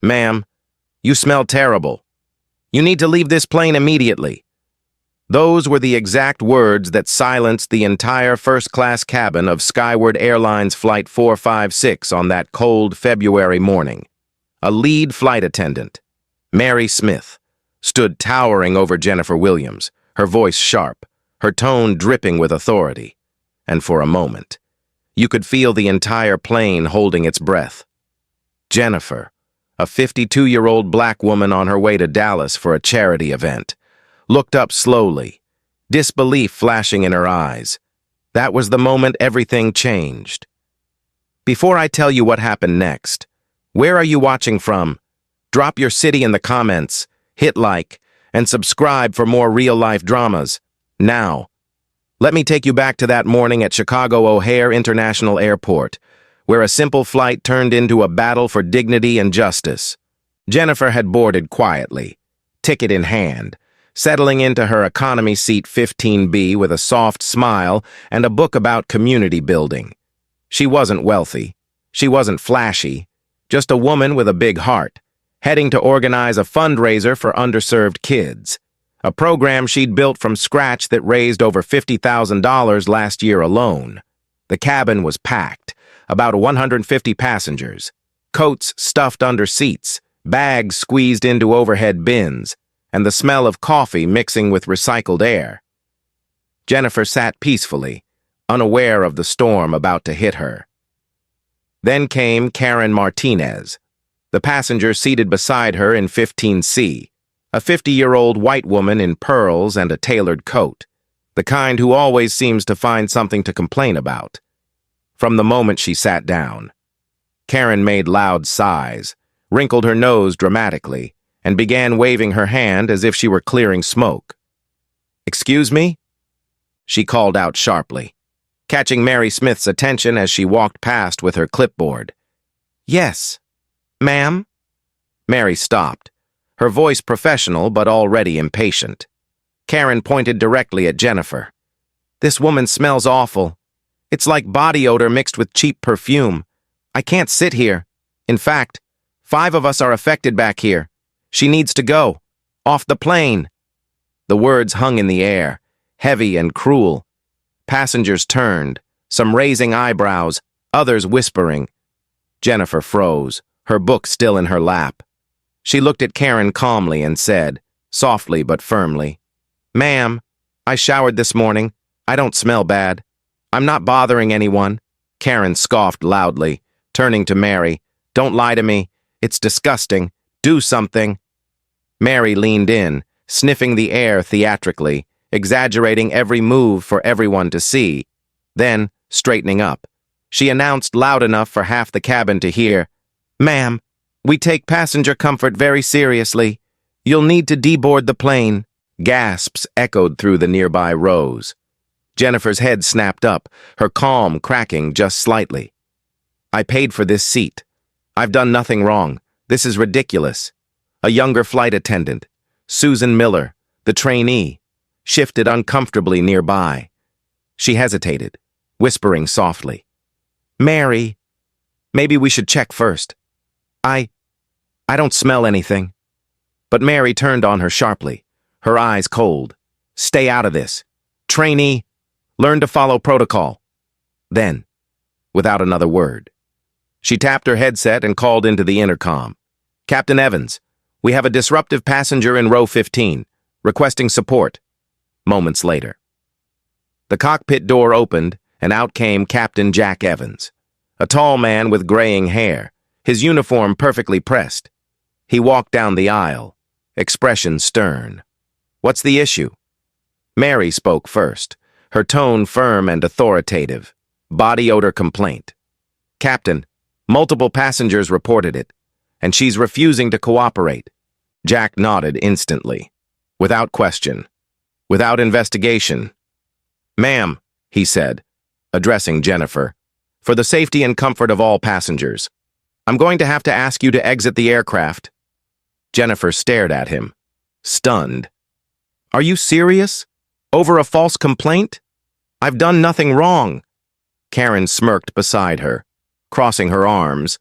Ma'am, you smell terrible. You need to leave this plane immediately. Those were the exact words that silenced the entire first-class cabin of Skyward Airlines Flight 456 on that cold February morning. A lead flight attendant, Mary Smith, stood towering over Jennifer Williams, her voice sharp, her tone dripping with authority. And for a moment, you could feel the entire plane holding its breath. Jennifer, a 52-year-old black woman on her way to Dallas for a charity event, looked up slowly, disbelief flashing in her eyes. That was the moment everything changed. Before I tell you what happened next, where are you watching from? Drop your city in the comments, hit like, and subscribe for more real-life dramas. Now, let me take you back to that morning at Chicago O'Hare International Airport, where a simple flight turned into a battle for dignity and justice. Jennifer had boarded quietly, ticket in hand, settling into her economy seat 15B with a soft smile and a book about community building. She wasn't wealthy. She wasn't flashy. Just a woman with a big heart, heading to organize a fundraiser for underserved kids, a program she'd built from scratch that raised over $50,000 last year alone. The cabin was packed, about 150 passengers, coats stuffed under seats, bags squeezed into overhead bins, and the smell of coffee mixing with recycled air. Jennifer sat peacefully, unaware of the storm about to hit her. Then came Karen Martinez, the passenger seated beside her in 15C, a 50-year-old white woman in pearls and a tailored coat, the kind who always seems to find something to complain about. From the moment she sat down, Karen made loud sighs, wrinkled her nose dramatically, and began waving her hand as if she were clearing smoke. "Excuse me?" she called out sharply, catching Mary Smith's attention as she walked past with her clipboard. "Yes, ma'am?" Mary stopped, her voice professional but already impatient. Karen pointed directly at Jennifer. "This woman smells awful. It's like body odor mixed with cheap perfume. I can't sit here. In fact, 5 of us are affected back here. She needs to go. Off the plane." The words hung in the air, heavy and cruel. Passengers turned, some raising eyebrows, others whispering. Jennifer froze, her book still in her lap. She looked at Karen calmly and said, softly but firmly, "Ma'am, I showered this morning. I don't smell bad. I'm not bothering anyone." Karen scoffed loudly, turning to Mary. "Don't lie to me. It's disgusting. Do something." Mary leaned in, sniffing the air theatrically, exaggerating every move for everyone to see. Then, straightening up, she announced loud enough for half the cabin to hear, "Ma'am, we take passenger comfort very seriously. You'll need to deboard the plane." Gasps echoed through the nearby rows. Jennifer's head snapped up, her calm cracking just slightly. "I paid for this seat. I've done nothing wrong. This is ridiculous." A younger flight attendant, Susan Miller, the trainee, shifted uncomfortably nearby. She hesitated, whispering softly, "Mary, maybe we should check first. I don't smell anything." But Mary turned on her sharply, her eyes cold. "Stay out of this. Trainee, learn to follow protocol." Then, without another word, she tapped her headset and called into the intercom. "Captain Evans, we have a disruptive passenger in row 15, requesting support." Moments later, the cockpit door opened and out came Captain Jack Evans, a tall man with graying hair, his uniform perfectly pressed. He walked down the aisle, expression stern. "What's the issue?" Mary spoke first, her tone firm and authoritative. "Body odor complaint. Captain, multiple passengers reported it, and she's refusing to cooperate." Jack nodded instantly, without question, without investigation. "Ma'am," he said, addressing Jennifer, "for the safety and comfort of all passengers, I'm going to have to ask you to exit the aircraft." Jennifer stared at him, stunned. "Are you serious? Over a false complaint? I've done nothing wrong." Karen smirked beside her, crossing her arms.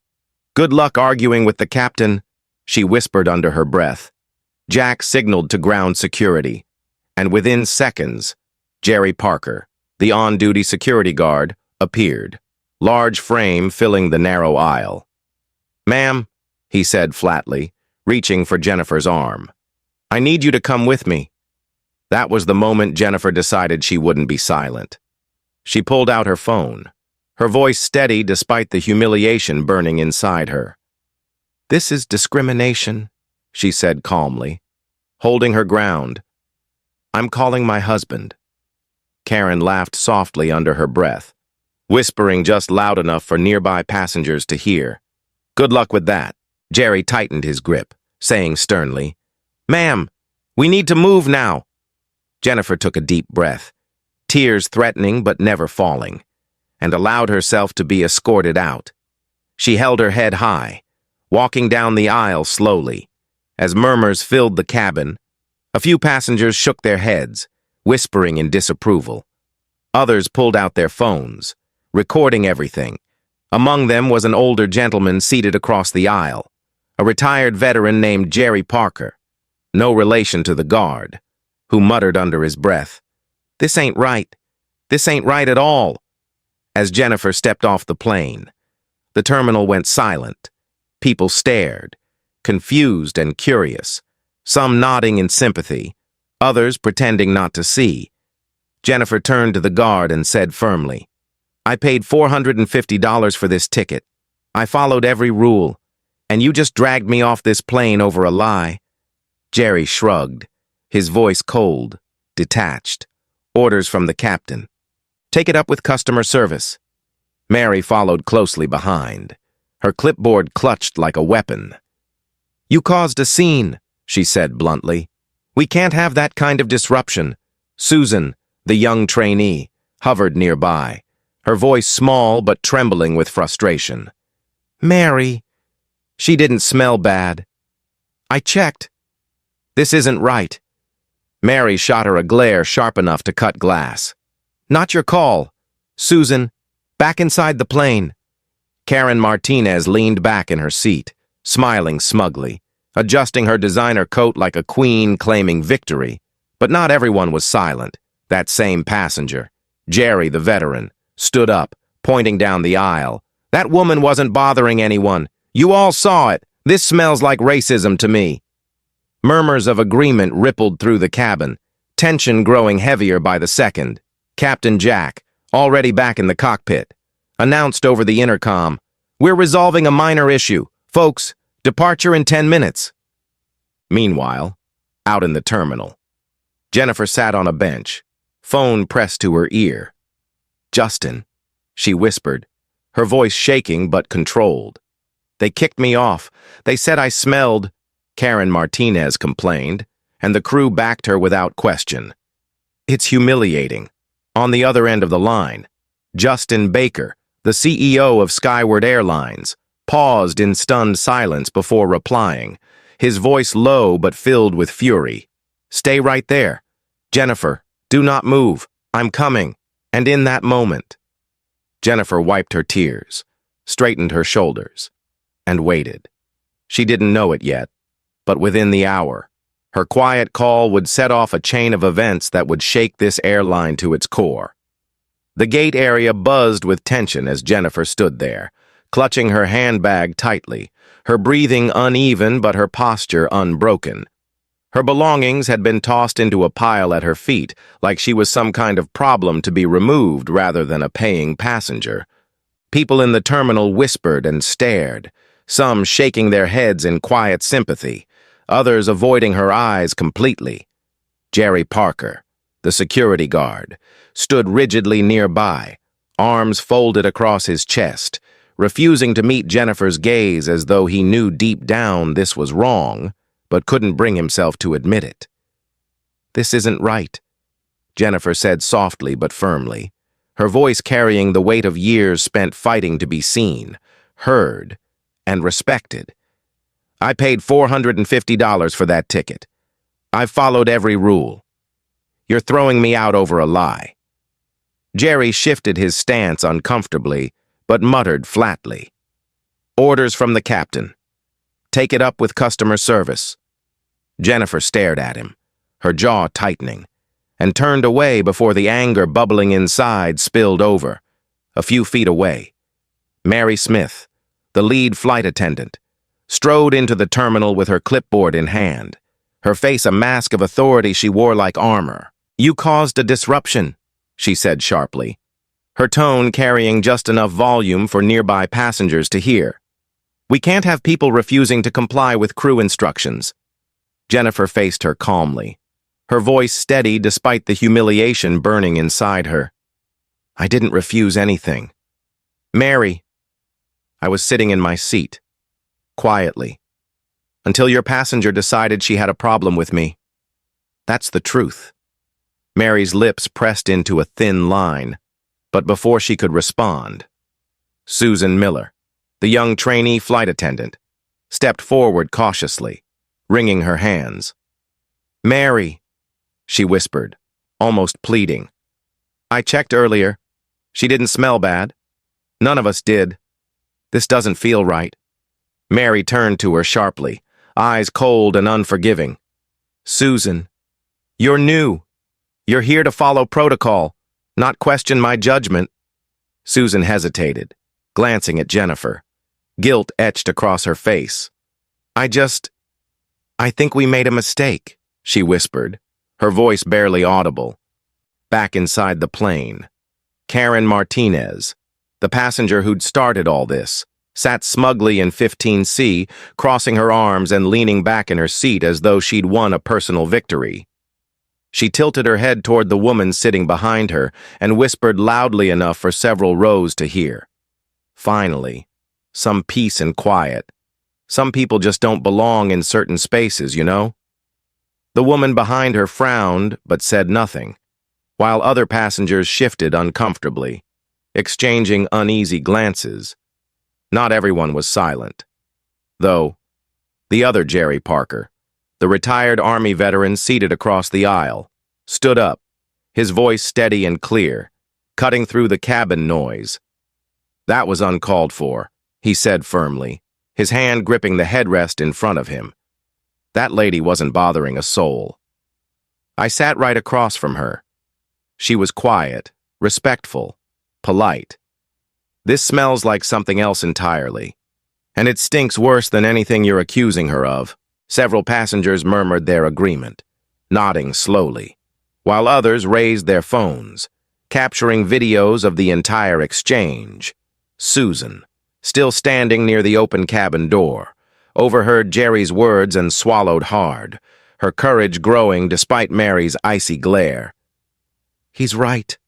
"Good luck arguing with the captain. she whispered under her breath. Jack signaled to ground security, and within seconds, Jerry Parker, the on-duty security guard, appeared, large frame filling the narrow aisle. "Ma'am," he said flatly, reaching for Jennifer's arm. "I need you to come with me." That was the moment Jennifer decided she wouldn't be silent. She pulled out her phone, her voice steady despite the humiliation burning inside her. "This is discrimination," she said calmly, holding her ground. "I'm calling my husband." Karen laughed softly under her breath, whispering just loud enough for nearby passengers to hear. "Good luck with that." Jerry tightened his grip, saying sternly, "Ma'am, we need to move now." Jennifer took a deep breath, tears threatening but never falling, and allowed herself to be escorted out. She held her head high, walking down the aisle slowly. As murmurs filled the cabin, a few passengers shook their heads, whispering in disapproval. Others pulled out their phones, recording everything. Among them was an older gentleman seated across the aisle, a retired veteran named Jerry Parker, no relation to the guard, who muttered under his breath, "This ain't right. This ain't right at all." As Jennifer stepped off the plane, the terminal went silent. People stared, confused and curious, some nodding in sympathy, others pretending not to see. Jennifer turned to the guard and said firmly, "I paid $450 for this ticket. I followed every rule, and you just dragged me off this plane over a lie." Jerry shrugged, his voice cold, detached. Orders from the captain. "Take it up with customer service." Mary followed closely behind, her clipboard clutched like a weapon. "You caused a scene," she said bluntly. "We can't have that kind of disruption." Susan, the young trainee, hovered nearby, her voice small but trembling with frustration. "Mary." She didn't smell bad. "I checked. This isn't right." Mary shot her a glare sharp enough to cut glass. "Not your call. Susan, back inside the plane." Karen Martinez leaned back in her seat, smiling smugly, adjusting her designer coat like a queen claiming victory. But not everyone was silent. That same passenger, Jerry the veteran, stood up, pointing down the aisle. "That woman wasn't bothering anyone. You all saw it. This smells like racism to me." Murmurs of agreement rippled through the cabin, tension growing heavier by the second. Captain Jack, already back in the cockpit, announced over the intercom, "We're resolving a minor issue. Folks, departure in 10 minutes. Meanwhile, out in the terminal, Jennifer sat on a bench, phone pressed to her ear. "Justin," she whispered, her voice shaking but controlled. "They kicked me off. They said I smelled," Karen Martinez complained, and the crew backed her without question. "It's humiliating." On the other end of the line, Justin Baker, the CEO of Skyward Airlines, paused in stunned silence before replying, his voice low but filled with fury. "Stay right there. Jennifer, do not move. I'm coming." And in that moment, Jennifer wiped her tears, straightened her shoulders, and waited. She didn't know it yet, but within the hour, her quiet call would set off a chain of events that would shake this airline to its core. The gate area buzzed with tension as Jennifer stood there, clutching her handbag tightly, her breathing uneven but her posture unbroken. Her belongings had been tossed into a pile at her feet, like she was some kind of problem to be removed rather than a paying passenger. People in the terminal whispered and stared, some shaking their heads in quiet sympathy, others avoiding her eyes completely. Jerry Parker, the security guard, stood rigidly nearby, arms folded across his chest, refusing to meet Jennifer's gaze as though he knew deep down this was wrong, but couldn't bring himself to admit it. "This isn't right," Jennifer said softly but firmly, her voice carrying the weight of years spent fighting to be seen, heard, and respected. "I paid $450 for that ticket. I've followed every rule. You're throwing me out over a lie." Jerry shifted his stance uncomfortably, but muttered flatly, "Orders from the captain. Take it up with customer service." Jennifer stared at him, her jaw tightening, and turned away before the anger bubbling inside spilled over. A few feet away, Mary Smith, the lead flight attendant, strode into the terminal with her clipboard in hand, her face a mask of authority she wore like armor. "You caused a disruption," she said sharply, her tone carrying just enough volume for nearby passengers to hear. "We can't have people refusing to comply with crew instructions." Jennifer faced her calmly, her voice steady despite the humiliation burning inside her. "I didn't refuse anything. Mary." I was sitting in my seat, quietly, until your passenger decided she had a problem with me. That's the truth. Mary's lips pressed into a thin line, but before she could respond, Susan Miller, the young trainee flight attendant, stepped forward cautiously, wringing her hands. "Mary," she whispered, almost pleading. "I checked earlier. She didn't smell bad. None of us did. This doesn't feel right." Mary turned to her sharply, eyes cold and unforgiving. "Susan, you're new. You're here to follow protocol, not question my judgment." Susan hesitated, glancing at Jennifer. Guilt etched across her face. I think we made a mistake," she whispered, her voice barely audible. Back inside the plane, Karen Martinez, the passenger who'd started all this, sat smugly in 15C, crossing her arms and leaning back in her seat as though she'd won a personal victory. She tilted her head toward the woman sitting behind her and whispered loudly enough for several rows to hear. Finally, some peace and quiet. Some people just don't belong in certain spaces, you know? The woman behind her frowned but said nothing, while other passengers shifted uncomfortably, exchanging uneasy glances. Not everyone was silent, though. The other Jerry Parker, the retired Army veteran seated across the aisle, stood up, his voice steady and clear, cutting through the cabin noise. "That was uncalled for," he said firmly, his hand gripping the headrest in front of him. That lady wasn't bothering a soul. I sat right across from her. She was quiet, respectful, polite. "This smells like something else entirely. And it stinks worse than anything you're accusing her of." Several passengers murmured their agreement, nodding slowly, while others raised their phones, capturing videos of the entire exchange. Susan, still standing near the open cabin door, overheard Jerry's words and swallowed hard, her courage growing despite Mary's icy glare. "He's right,"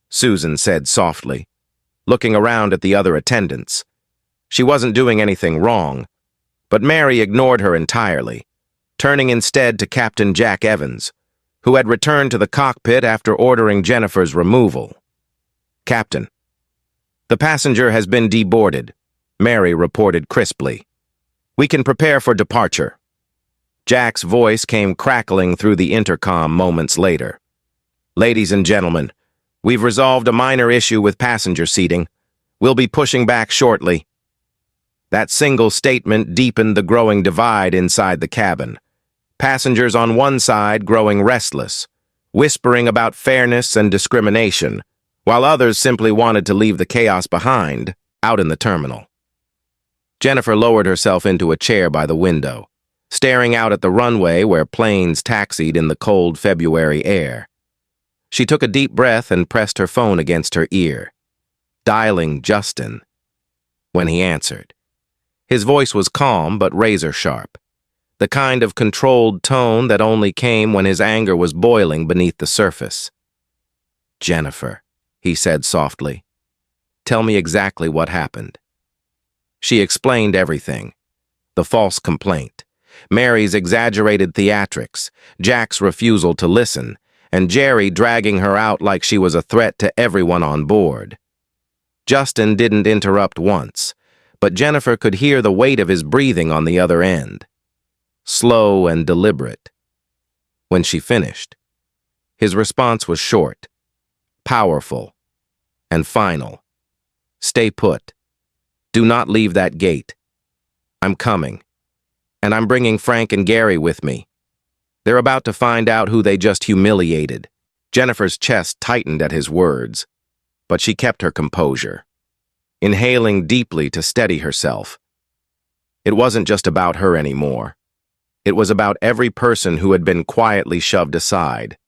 Susan said softly, looking around at the other attendants. She wasn't doing anything wrong, but Mary ignored her entirely, turning instead to Captain Jack Evans, who had returned to the cockpit after ordering Jennifer's removal. "Captain, the passenger has been deboarded," Mary reported crisply. "We can prepare for departure." Jack's voice came crackling through the intercom moments later. "Ladies and gentlemen, we've resolved a minor issue with passenger seating. We'll be pushing back shortly." That single statement deepened the growing divide inside the cabin. Passengers on one side growing restless, whispering about fairness and discrimination, while others simply wanted to leave the chaos behind, out in the terminal. Jennifer lowered herself into a chair by the window, staring out at the runway where planes taxied in the cold February air. She took a deep breath and pressed her phone against her ear, dialing Justin. When he answered, his voice was calm but razor-sharp, the kind of controlled tone that only came when his anger was boiling beneath the surface. "Jennifer," he said softly, "tell me exactly what happened." She explained everything. The false complaint, Mary's exaggerated theatrics, Jack's refusal to listen, and Jerry dragging her out like she was a threat to everyone on board. Justin didn't interrupt once, but Jennifer could hear the weight of his breathing on the other end. Slow and deliberate. When she finished, his response was short, powerful, and final. "Stay put. Do not leave that gate. I'm coming. And I'm bringing Frank and Gary with me. They're about to find out who they just humiliated. Jennifer's chest tightened at his words, but she kept her composure, inhaling deeply to steady herself. It wasn't just about her anymore. It was about every person who had been quietly shoved aside,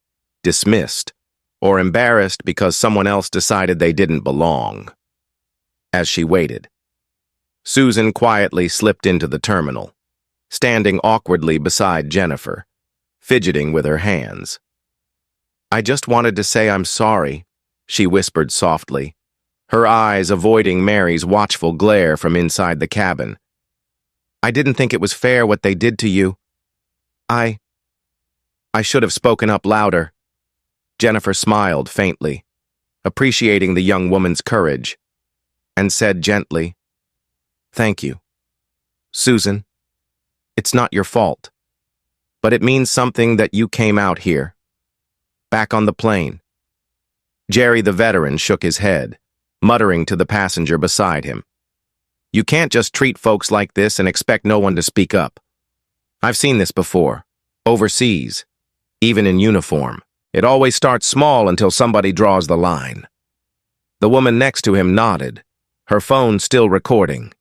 dismissed, or embarrassed because someone else decided they didn't belong. As she waited, Susan quietly slipped into the terminal, standing awkwardly beside Jennifer, fidgeting with her hands. "I just wanted to say I'm sorry," she whispered softly, her eyes avoiding Mary's watchful glare from inside the cabin. "I didn't think it was fair what they did to you. I should have spoken up louder." Jennifer smiled faintly, appreciating the young woman's courage, and said gently, "Thank you, Susan. It's not your fault, but it means something that you came out here." Back on the plane, Jerry the veteran shook his head, muttering to the passenger beside him. "You can't just treat folks like this and expect no one to speak up. I've seen this before, overseas, even in uniform. It always starts small until somebody draws the line." The woman next to him nodded, her phone still recording.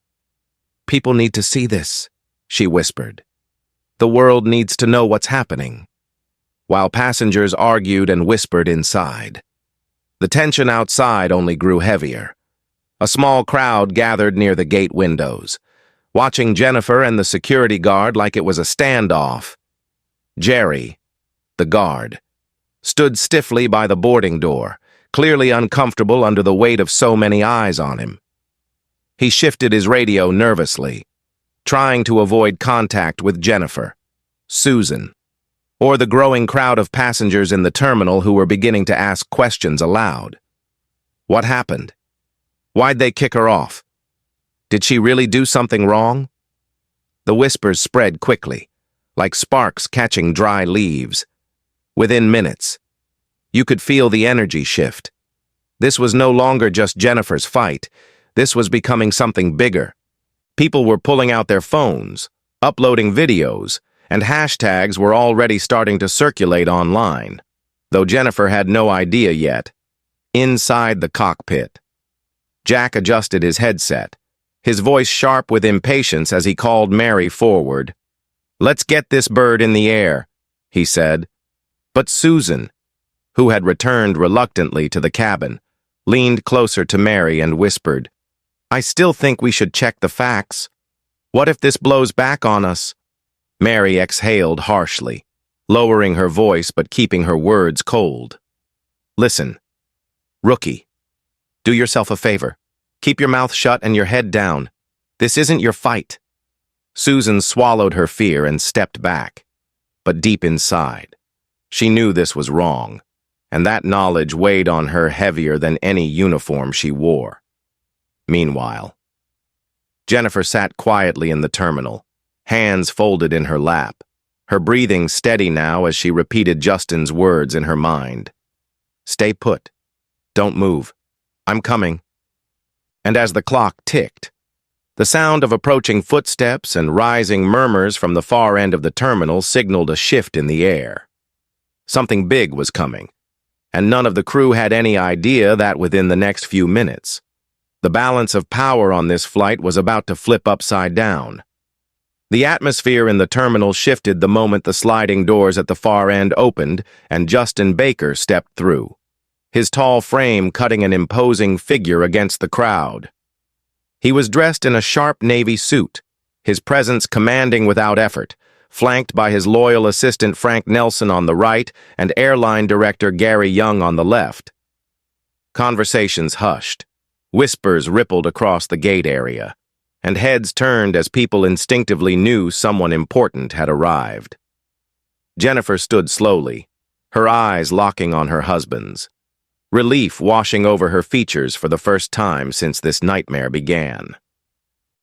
"People need to see this," she whispered. "The world needs to know what's happening," while passengers argued and whispered inside. The tension outside only grew heavier. A small crowd gathered near the gate windows, watching Jennifer and the security guard like it was a standoff. Jerry, the guard, stood stiffly by the boarding door, clearly uncomfortable under the weight of so many eyes on him. He shifted his radio nervously, trying to avoid contact with Jennifer, Susan, or the growing crowd of passengers in the terminal who were beginning to ask questions aloud. What happened? Why'd they kick her off? Did she really do something wrong? The whispers spread quickly, like sparks catching dry leaves. Within minutes, you could feel the energy shift. This was no longer just Jennifer's fight. This was becoming something bigger. People were pulling out their phones, uploading videos, and hashtags were already starting to circulate online, though Jennifer had no idea yet. Inside the cockpit, Jack adjusted his headset, his voice sharp with impatience as he called Mary forward. "Let's get this bird in the air," he said. But Susan, who had returned reluctantly to the cabin, leaned closer to Mary and whispered, "I still think we should check the facts. What if this blows back on us?" Mary exhaled harshly, lowering her voice but keeping her words cold. "Listen, rookie, do yourself a favor. Keep your mouth shut and your head down. This isn't your fight." Susan swallowed her fear and stepped back, but deep inside, she knew this was wrong, and that knowledge weighed on her heavier than any uniform she wore. Meanwhile, Jennifer sat quietly in the terminal, hands folded in her lap, her breathing steady now as she repeated Justin's words in her mind. "Stay put. Don't move. I'm coming." And as the clock ticked, the sound of approaching footsteps and rising murmurs from the far end of the terminal signaled a shift in the air. Something big was coming, and none of the crew had any idea that within the next few minutes, the balance of power on this flight was about to flip upside down. The atmosphere in the terminal shifted the moment the sliding doors at the far end opened and Justin Baker stepped through, his tall frame cutting an imposing figure against the crowd. He was dressed in a sharp navy suit, his presence commanding without effort, flanked by his loyal assistant Frank Nelson on the right and airline director Gary Young on the left. Conversations hushed, whispers rippled across the gate area, and heads turned as people instinctively knew someone important had arrived. Jennifer stood slowly, her eyes locking on her husband's, relief washing over her features for the first time since this nightmare began.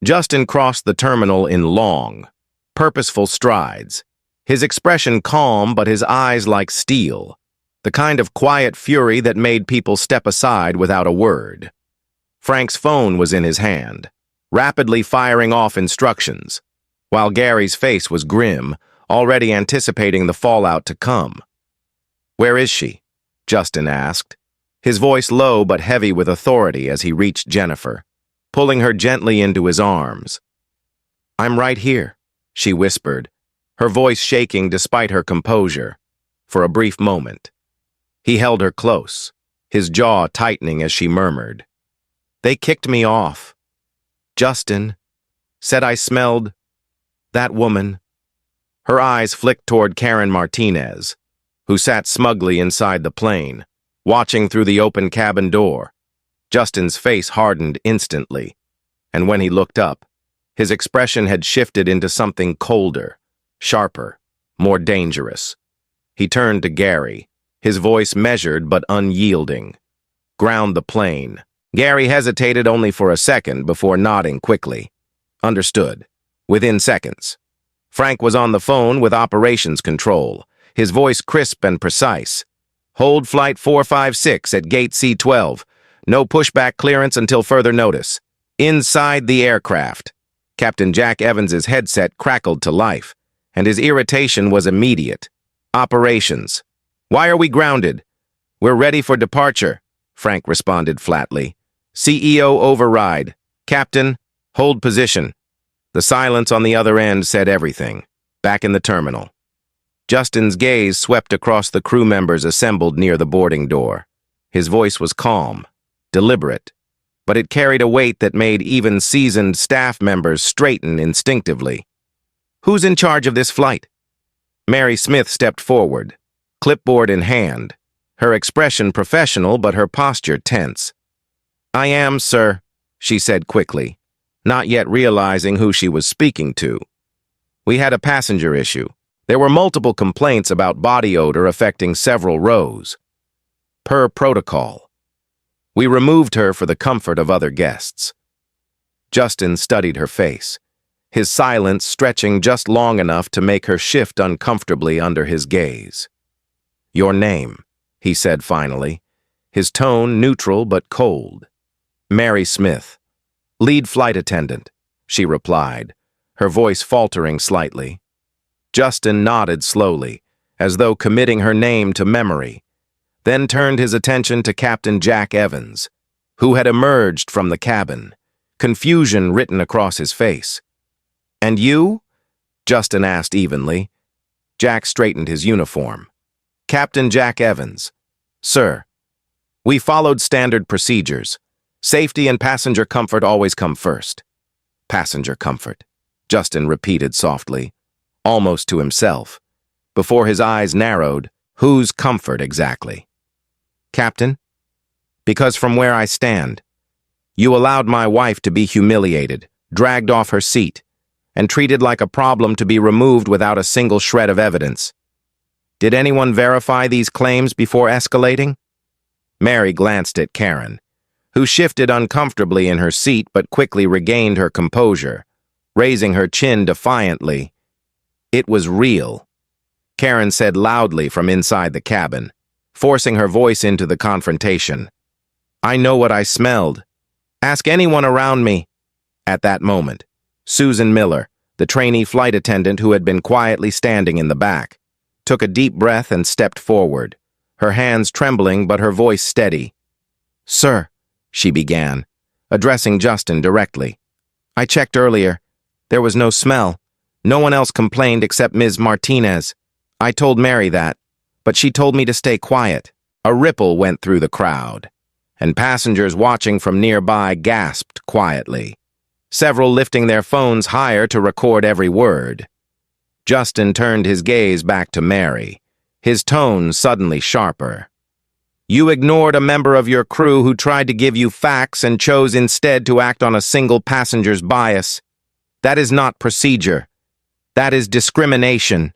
Justin crossed the terminal in long, purposeful strides, his expression calm but his eyes like steel, the kind of quiet fury that made people step aside without a word. Frank's phone was in his hand, rapidly firing off instructions, while Gary's face was grim, already anticipating the fallout to come. "Where is she?" Justin asked, his voice low but heavy with authority as he reached Jennifer, pulling her gently into his arms. "I'm right here," she whispered, her voice shaking despite her composure, for a brief moment. He held her close, his jaw tightening as she murmured, "They kicked me off. Justin said I smelled that woman." Her eyes flicked toward Karen Martinez, who sat smugly inside the plane, watching through the open cabin door. Justin's face hardened instantly, and when he looked up, his expression had shifted into something colder, sharper, more dangerous. He turned to Gary, his voice measured but unyielding. "Ground the plane." Gary hesitated only for a second before nodding quickly. "Understood." Within seconds. Frank was on the phone with operations control, his voice crisp and precise. "Hold flight 456 at gate C12. No pushback clearance until further notice. Inside the aircraft." Captain Jack Evans's headset crackled to life, and his irritation was immediate. "Operations. Why are we grounded?" "We're ready for departure," Frank responded flatly. "CEO override. Captain, hold position." The silence on the other end said everything. Back in the terminal, Justin's gaze swept across the crew members assembled near the boarding door. His voice was calm, deliberate, but it carried a weight that made even seasoned staff members straighten instinctively. "Who's in charge of this flight?" Mary Smith stepped forward, clipboard in hand, her expression professional but her posture tense. "I am, sir," she said quickly, not yet realizing who she was speaking to. "We had a passenger issue. There were multiple complaints about body odor affecting several rows. Per protocol, we removed her for the comfort of other guests." Justin studied her face, his silence stretching just long enough to make her shift uncomfortably under his gaze. "Your name," he said finally, his tone neutral but cold. "Mary Smith. Lead flight attendant," she replied, her voice faltering slightly. Justin nodded slowly, as though committing her name to memory, then turned his attention to Captain Jack Evans, who had emerged from the cabin, confusion written across his face. "And you?" Justin asked evenly. Jack straightened his uniform. "Captain Jack Evans. Sir, we followed standard procedures. Safety and passenger comfort always come first." "Passenger comfort," Justin repeated softly, almost to himself. Before his eyes narrowed, whose comfort exactly? "Captain, because from where I stand, you allowed my wife to be humiliated, dragged off her seat, and treated like a problem to be removed without a single shred of evidence. Did anyone verify these claims before escalating?" Mary glanced at Karen, who shifted uncomfortably in her seat but quickly regained her composure, raising her chin defiantly. "It was real," Karen said loudly from inside the cabin, forcing her voice into the confrontation. "I know what I smelled. Ask anyone around me." At that moment, Susan Miller, the trainee flight attendant who had been quietly standing in the back, took a deep breath and stepped forward, her hands trembling but her voice steady. "Sir," she began, addressing Justin directly. "I checked earlier. There was no smell. No one else complained except Ms. Martinez. I told Mary that, but she told me to stay quiet." A ripple went through the crowd, and passengers watching from nearby gasped quietly, several lifting their phones higher to record every word. Justin turned his gaze back to Mary, his tone suddenly sharper. "You ignored a member of your crew who tried to give you facts and chose instead to act on a single passenger's bias. That is not procedure. That is discrimination."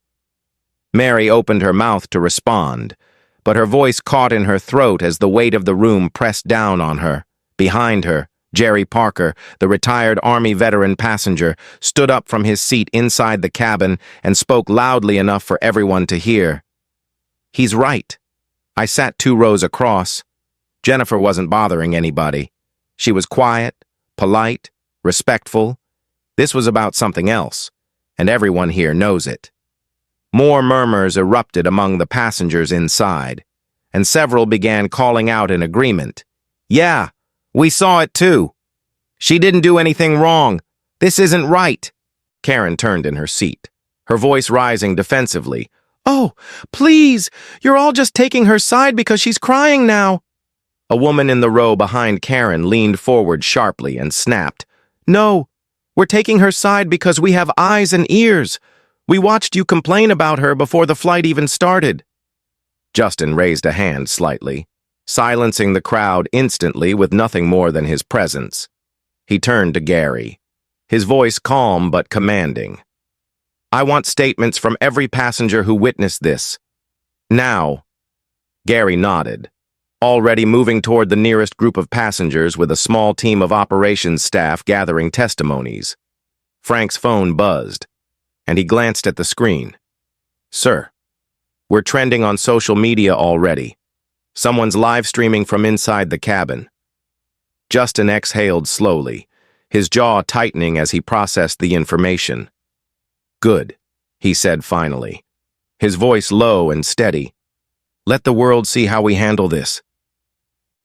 Mary opened her mouth to respond, but her voice caught in her throat as the weight of the room pressed down on her. Behind her, Jerry Parker, the retired Army veteran passenger, stood up from his seat inside the cabin and spoke loudly enough for everyone to hear. "He's right. I sat 2 rows across. Jennifer wasn't bothering anybody. She was quiet, polite, respectful. This was about something else. and everyone here knows it. More murmurs erupted among the passengers inside, and several began calling out in agreement. "Yeah, we saw it too. She didn't do anything wrong. This isn't right." Karen turned in her seat, her voice rising defensively. "Oh, please, you're all just taking her side because she's crying now." A woman in the row behind Karen leaned forward sharply and snapped, "No, we're taking her side because we have eyes and ears. We watched you complain about her before the flight even started." Justin raised a hand slightly, silencing the crowd instantly with nothing more than his presence. He turned to Gary, his voice calm but commanding. "I want statements from every passenger who witnessed this. Now." Gary nodded, already moving toward the nearest group of passengers with a small team of operations staff gathering testimonies. Frank's phone buzzed, and he glanced at the screen. "Sir, we're trending on social media already. Someone's live streaming from inside the cabin." Justin exhaled slowly, his jaw tightening as he processed the information. "Good," he said finally, his voice low and steady. "Let the world see how we handle this."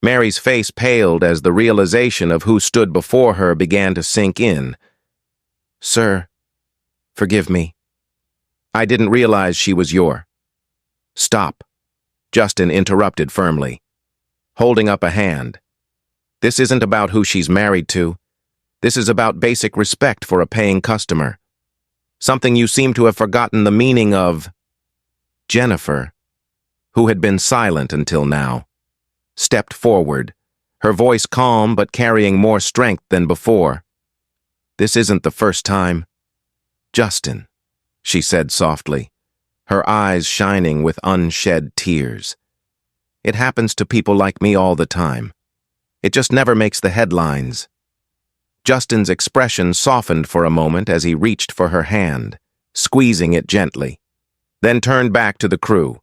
Mary's face paled as the realization of who stood before her began to sink in. "Sir, forgive me. I didn't realize she was your—" "Stop," Justin interrupted firmly, holding up a hand. "This isn't about who she's married to. This is about basic respect for a paying customer. Something you seem to have forgotten the meaning of." Jennifer, who had been silent until now, stepped forward, her voice calm but carrying more strength than before. "This isn't the first time." "Justin," she said softly, her eyes shining with unshed tears. "It happens to people like me all the time. It just never makes the headlines." Justin's expression softened for a moment as he reached for her hand, squeezing it gently, then turned back to the crew.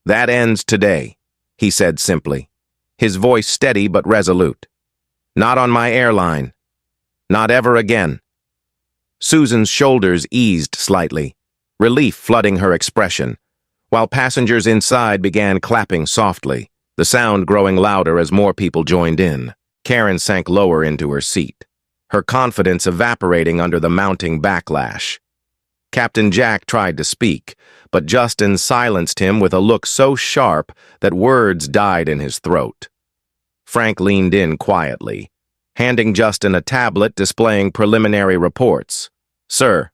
"That ends today," he said simply, his voice steady but resolute. "Not on my airline. Not ever again." Susan's shoulders eased slightly, relief flooding her expression, while passengers inside began clapping softly, the sound growing louder as more people joined in. Karen sank lower into her seat, her confidence evaporating under the mounting backlash. Captain Jack tried to speak, but Justin silenced him with a look so sharp that words died in his throat. Frank leaned in quietly, handing Justin a tablet displaying preliminary reports. "Sir,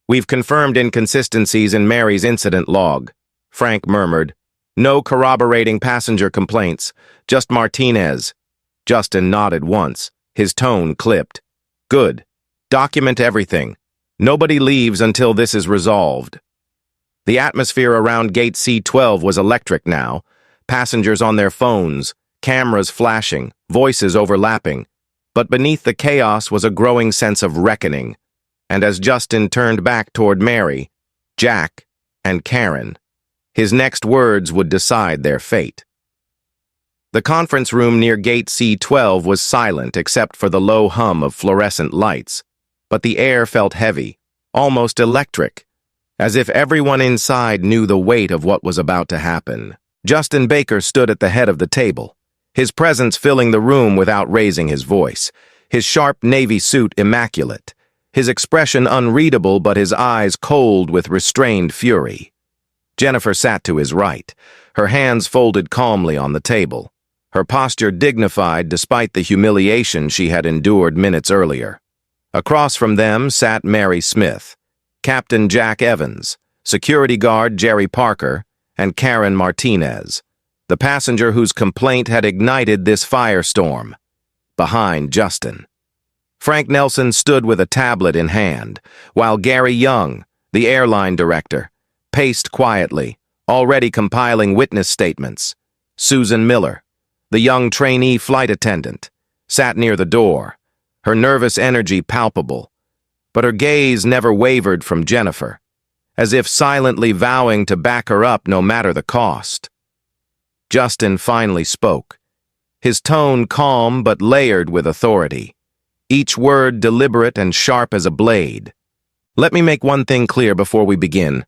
we've confirmed inconsistencies in Mary's incident log," Frank murmured. "No corroborating passenger complaints, just Martinez." Justin nodded once, his tone clipped. "Good. Document everything. Nobody leaves until this is resolved." The atmosphere around Gate C-12 was electric now, passengers on their phones, cameras flashing, voices overlapping. But beneath the chaos was a growing sense of reckoning, and as Justin turned back toward Mary, Jack, and Karen, his next words would decide their fate. The conference room near Gate C-12 was silent except for the low hum of fluorescent lights, but the air felt heavy, almost electric, as if everyone inside knew the weight of what was about to happen. Justin Baker stood at the head of the table, his presence filling the room without raising his voice, his sharp navy suit immaculate, his expression unreadable but his eyes cold with restrained fury. Jennifer sat to his right, her hands folded calmly on the table, her posture dignified despite the humiliation she had endured minutes earlier. Across from them sat Mary Smith, Captain Jack Evans, security guard Jerry Parker, and Karen Martinez, the passenger whose complaint had ignited this firestorm. Behind Justin, Frank Nelson stood with a tablet in hand, while Gary Young, the airline director, paced quietly, already compiling witness statements. Susan Miller, the young trainee flight attendant, sat near the door, her nervous energy palpable, but her gaze never wavered from Jennifer, as if silently vowing to back her up no matter the cost. Justin finally spoke, his tone calm but layered with authority, each word deliberate and sharp as a blade. Let me make one thing clear before we begin.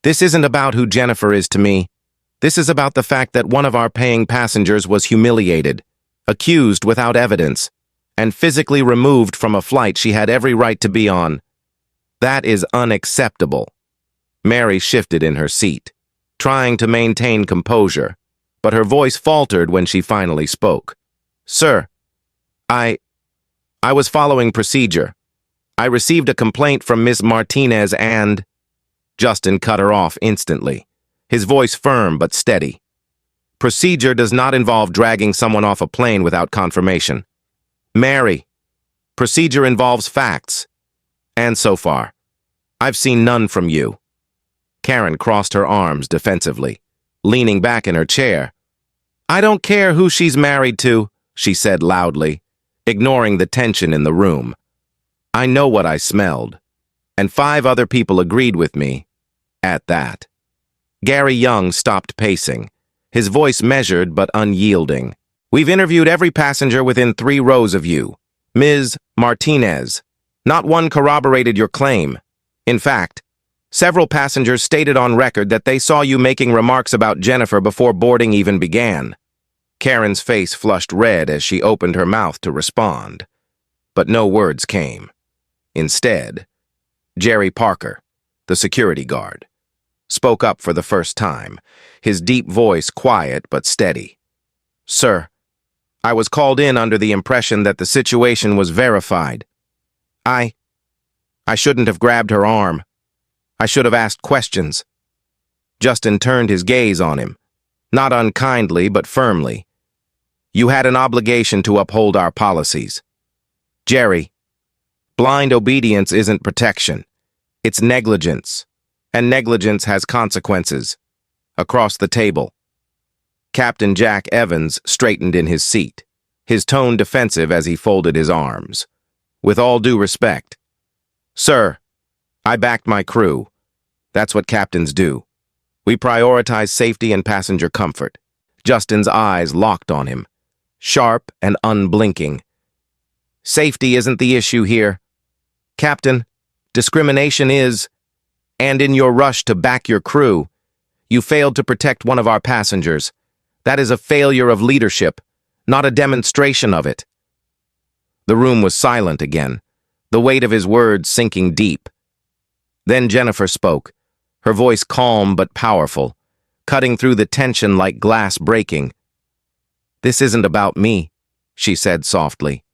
This isn't about who Jennifer is to me. This is about the fact that one of our paying passengers was humiliated, accused without evidence, and physically removed from a flight she had every right to be on. That is unacceptable. Mary shifted in her seat, trying to maintain composure, but her voice faltered when she finally spoke. Sir, I was following procedure. I received a complaint from Miss Martinez and... Justin cut her off instantly, his voice firm but steady. Procedure does not involve dragging someone off a plane without confirmation. Mary, procedure involves facts. And so far, I've seen none from you. Karen crossed her arms defensively, leaning back in her chair. I don't care who she's married to, she said loudly, ignoring the tension in the room. I know what I smelled, and 5 other people agreed with me at that. Gary Young stopped pacing, his voice measured but unyielding. We've interviewed every passenger within 3 rows of you. Ms. Martinez. Not one corroborated your claim. In fact, several passengers stated on record that they saw you making remarks about Jennifer before boarding even began. Karen's face flushed red as she opened her mouth to respond, but no words came. Instead, Jerry Parker, the security guard, spoke up for the first time, his deep voice quiet but steady. Sir, I was called in under the impression that the situation was verified. I shouldn't have grabbed her arm. I should have asked questions. Justin turned his gaze on him, not unkindly but firmly. You had an obligation to uphold our policies. Jerry, blind obedience isn't protection. It's negligence, and negligence has consequences. Across the table, Captain Jack Evans straightened in his seat, his tone defensive as he folded his arms. With all due respect, Sir, I backed my crew. That's what captains do. We prioritize safety and passenger comfort. Justin's eyes locked on him, sharp and unblinking. Safety isn't the issue here. Captain, discrimination is, and in your rush to back your crew, you failed to protect one of our passengers. That is a failure of leadership, not a demonstration of it. The room was silent again, the weight of his words sinking deep. Then Jennifer spoke, her voice calm but powerful, cutting through the tension like glass breaking. This isn't about me, she said softly,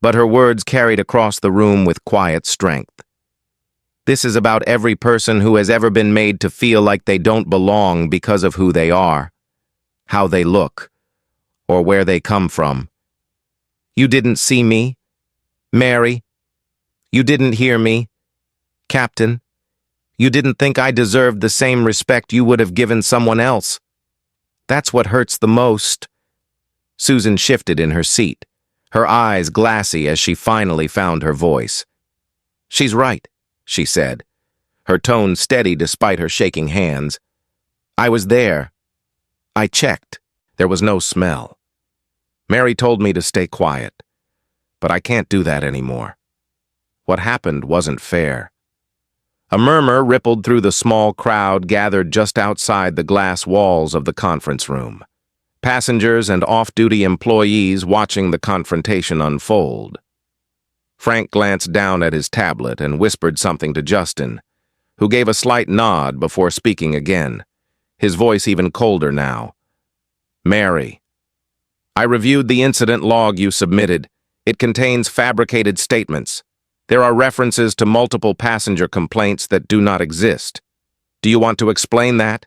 but her words carried across the room with quiet strength. This is about every person who has ever been made to feel like they don't belong because of who they are, how they look, or where they come from. You didn't see me, Mary. You didn't hear me, Captain. You didn't think I deserved the same respect you would have given someone else. That's what hurts the most. Susan shifted in her seat, her eyes glassy as she finally found her voice. She's right, she said, her tone steady despite her shaking hands. I was there. I checked. There was no smell. Mary told me to stay quiet, but I can't do that anymore. What happened wasn't fair. A murmur rippled through the small crowd gathered just outside the glass walls of the conference room. Passengers and off-duty employees watching the confrontation unfold. Frank glanced down at his tablet and whispered something to Justin, who gave a slight nod before speaking again, his voice even colder now. Mary, I reviewed the incident log you submitted. It contains fabricated statements. There are references to multiple passenger complaints that do not exist. Do you want to explain that?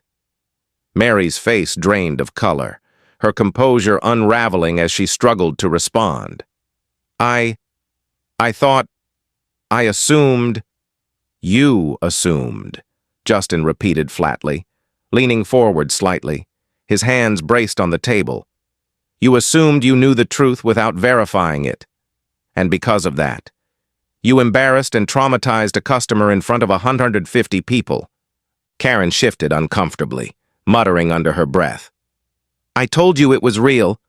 Mary's face drained of color, her composure unraveling as she struggled to respond. I thought, I assumed, you assumed, Justin repeated flatly, leaning forward slightly, his hands braced on the table. You assumed you knew the truth without verifying it. And because of that, you embarrassed and traumatized a customer in front of 150 people. Karen shifted uncomfortably, muttering under her breath. I told you it was real.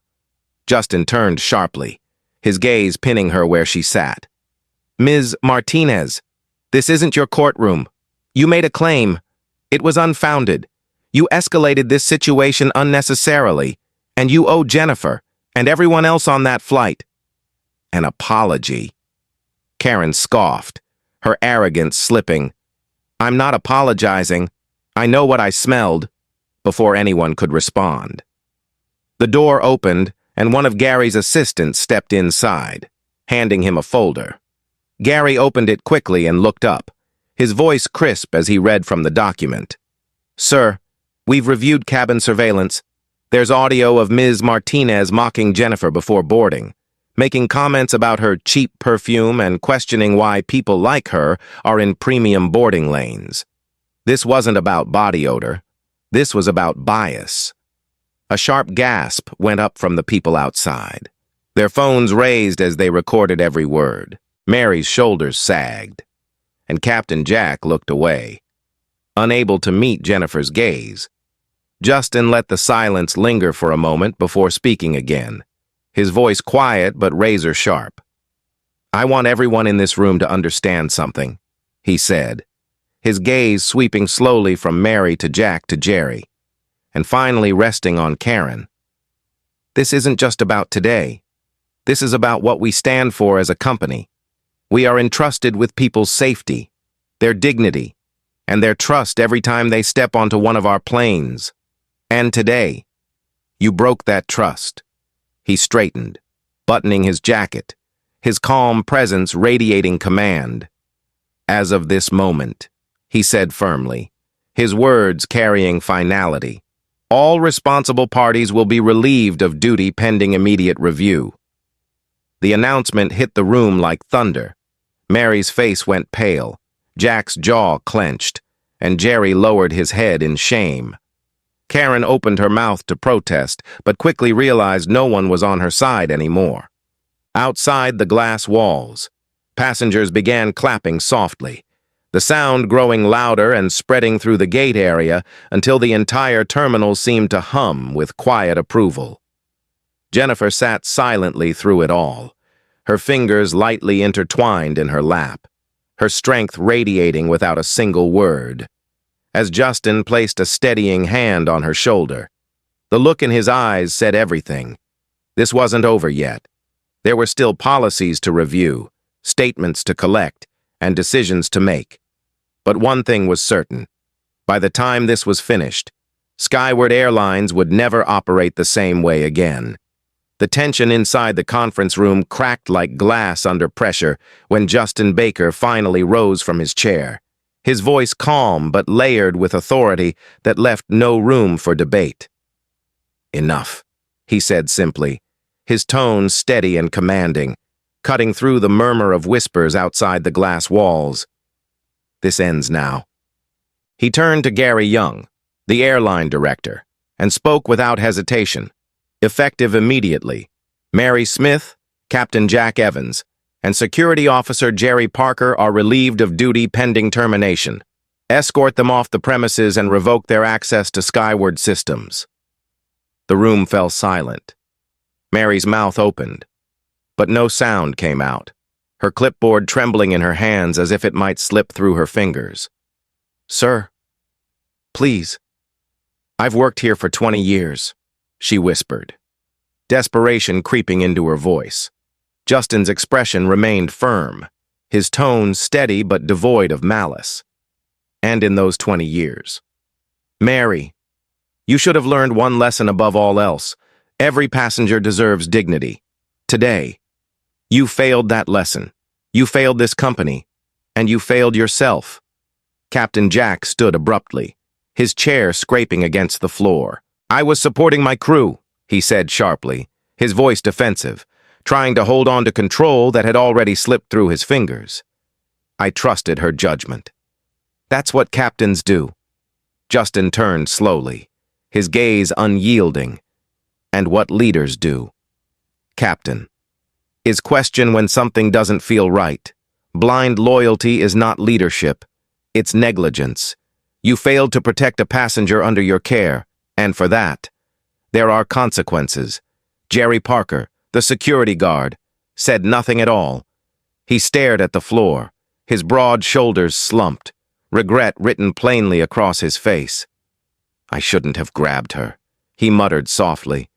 Justin turned sharply, his gaze pinning her where she sat. Ms. Martinez, This isn't your courtroom. You made a claim. It was unfounded. You escalated this situation unnecessarily, and you owe Jennifer and everyone else on that flight an apology." Karen scoffed, her arrogance slipping. "I'm not apologizing. I know what I smelled," before anyone could respond. The door opened, and one of Gary's assistants stepped inside, handing him a folder. Gary opened it quickly and looked up, his voice crisp as he read from the document. "Sir, we've reviewed cabin surveillance. There's audio of Ms. Martinez mocking Jennifer before boarding, making comments about her cheap perfume and questioning why people like her are in premium boarding lanes. This wasn't about body odor. This was about bias." A sharp gasp went up from the people outside. Their phones raised as they recorded every word. Mary's shoulders sagged, and Captain Jack looked away, unable to meet Jennifer's gaze. Justin let the silence linger for a moment before speaking again, his voice quiet but razor sharp. "I want everyone in this room to understand something," he said, his gaze sweeping slowly from Mary to Jack to Jerry, and finally resting on Karen. "This isn't just about today. This is about what we stand for as a company. We are entrusted with people's safety, their dignity, and their trust every time they step onto one of our planes. And today, you broke that trust." He straightened, buttoning his jacket, his calm presence radiating command. "As of this moment," he said firmly, his words carrying finality, "all responsible parties will be relieved of duty pending immediate review." The announcement hit the room like thunder. Mary's face went pale, Jack's jaw clenched, and Jerry lowered his head in shame. Karen opened her mouth to protest, but quickly realized no one was on her side anymore. Outside the glass walls, passengers began clapping softly, the sound growing louder and spreading through the gate area until the entire terminal seemed to hum with quiet approval. Jennifer sat silently through it all, her fingers lightly intertwined in her lap, her strength radiating without a single word. As Justin placed a steadying hand on her shoulder, the look in his eyes said everything. This wasn't over yet. There were still policies to review, statements to collect, and decisions to make. But one thing was certain. By the time this was finished, Skyward Airlines would never operate the same way again. The tension inside the conference room cracked like glass under pressure when Justin Baker finally rose from his chair, his voice calm but layered with authority that left no room for debate. "Enough," he said simply, his tone steady and commanding, cutting through the murmur of whispers outside the glass walls. "This ends now." He turned to Gary Young, the airline director, and spoke without hesitation. Effective immediately, Mary Smith, Captain Jack Evans, and Security Officer Jerry Parker are relieved of duty pending termination. Escort them off the premises and revoke their access to Skyward systems. The room fell silent. Mary's mouth opened, but no sound came out, her clipboard trembling in her hands as if it might slip through her fingers. "Sir, please. I've worked here for 20 years, she whispered, desperation creeping into her voice. Justin's expression remained firm, his tone steady but devoid of malice. And in those 20 years. "Mary, you should have learned one lesson above all else. Every passenger deserves dignity. Today, you failed that lesson. You failed this company, and you failed yourself." Captain Jack stood abruptly, his chair scraping against the floor. "I was supporting my crew," he said sharply, his voice defensive, trying to hold on to control that had already slipped through his fingers. "I trusted her judgment. That's what captains do." Justin turned slowly, his gaze unyielding. "And what leaders do. Captain, is question when something doesn't feel right. Blind loyalty is not leadership. It's negligence. You failed to protect a passenger under your care, and for that, there are consequences." Jerry Parker, the security guard, said nothing at all. He stared at the floor, His broad shoulders slumped, regret written plainly across his face. I shouldn't have grabbed her, he muttered softly,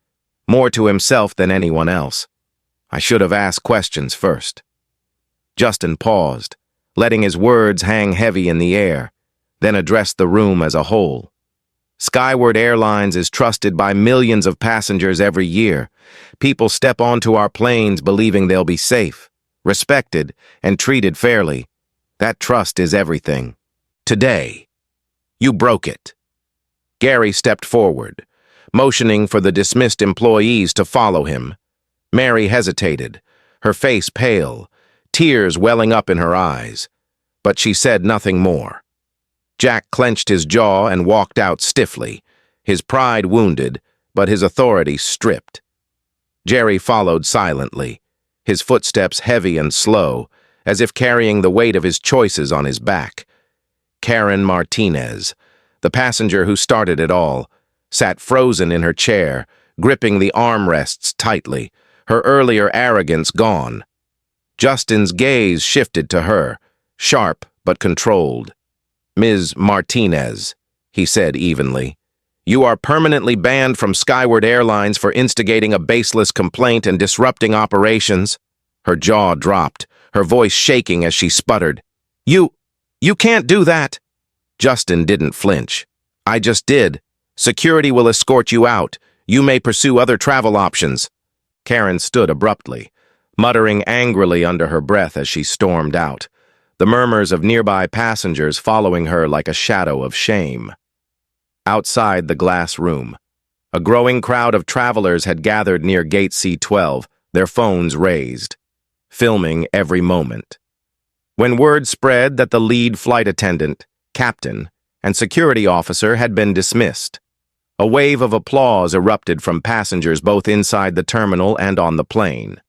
more to himself than anyone else. I should have asked questions first. Justin paused, letting his words hang heavy in the air, then addressed the room as a whole. Skyward Airlines is trusted by millions of passengers every year. People step onto our planes believing they'll be safe, respected, and treated fairly. That trust is everything. Today, you broke it. Gary stepped forward, motioning for the dismissed employees to follow him. Mary hesitated, her face pale, tears welling up in her eyes, but she said nothing more. Jack clenched his jaw and walked out stiffly, his pride wounded, but his authority stripped. Jerry followed silently, his footsteps heavy and slow, as if carrying the weight of his choices on his back. Karen Martinez, the passenger who started it all, sat frozen in her chair, gripping the armrests tightly, her earlier arrogance gone. Justin's gaze shifted to her, sharp but controlled. Ms. Martinez, he said evenly, you are permanently banned from Skyward Airlines for instigating a baseless complaint and disrupting operations. Her jaw dropped, her voice shaking as she sputtered. You can't do that. Justin didn't flinch. I just did. Security will escort you out. You may pursue other travel options. Karen stood abruptly, muttering angrily under her breath as she stormed out, the murmurs of nearby passengers following her like a shadow of shame. Outside the glass room, a growing crowd of travelers had gathered near Gate C-12, their phones raised, filming every moment. When word spread that the lead flight attendant, captain, and security officer had been dismissed, a wave of applause erupted from passengers both inside the terminal and on the plane.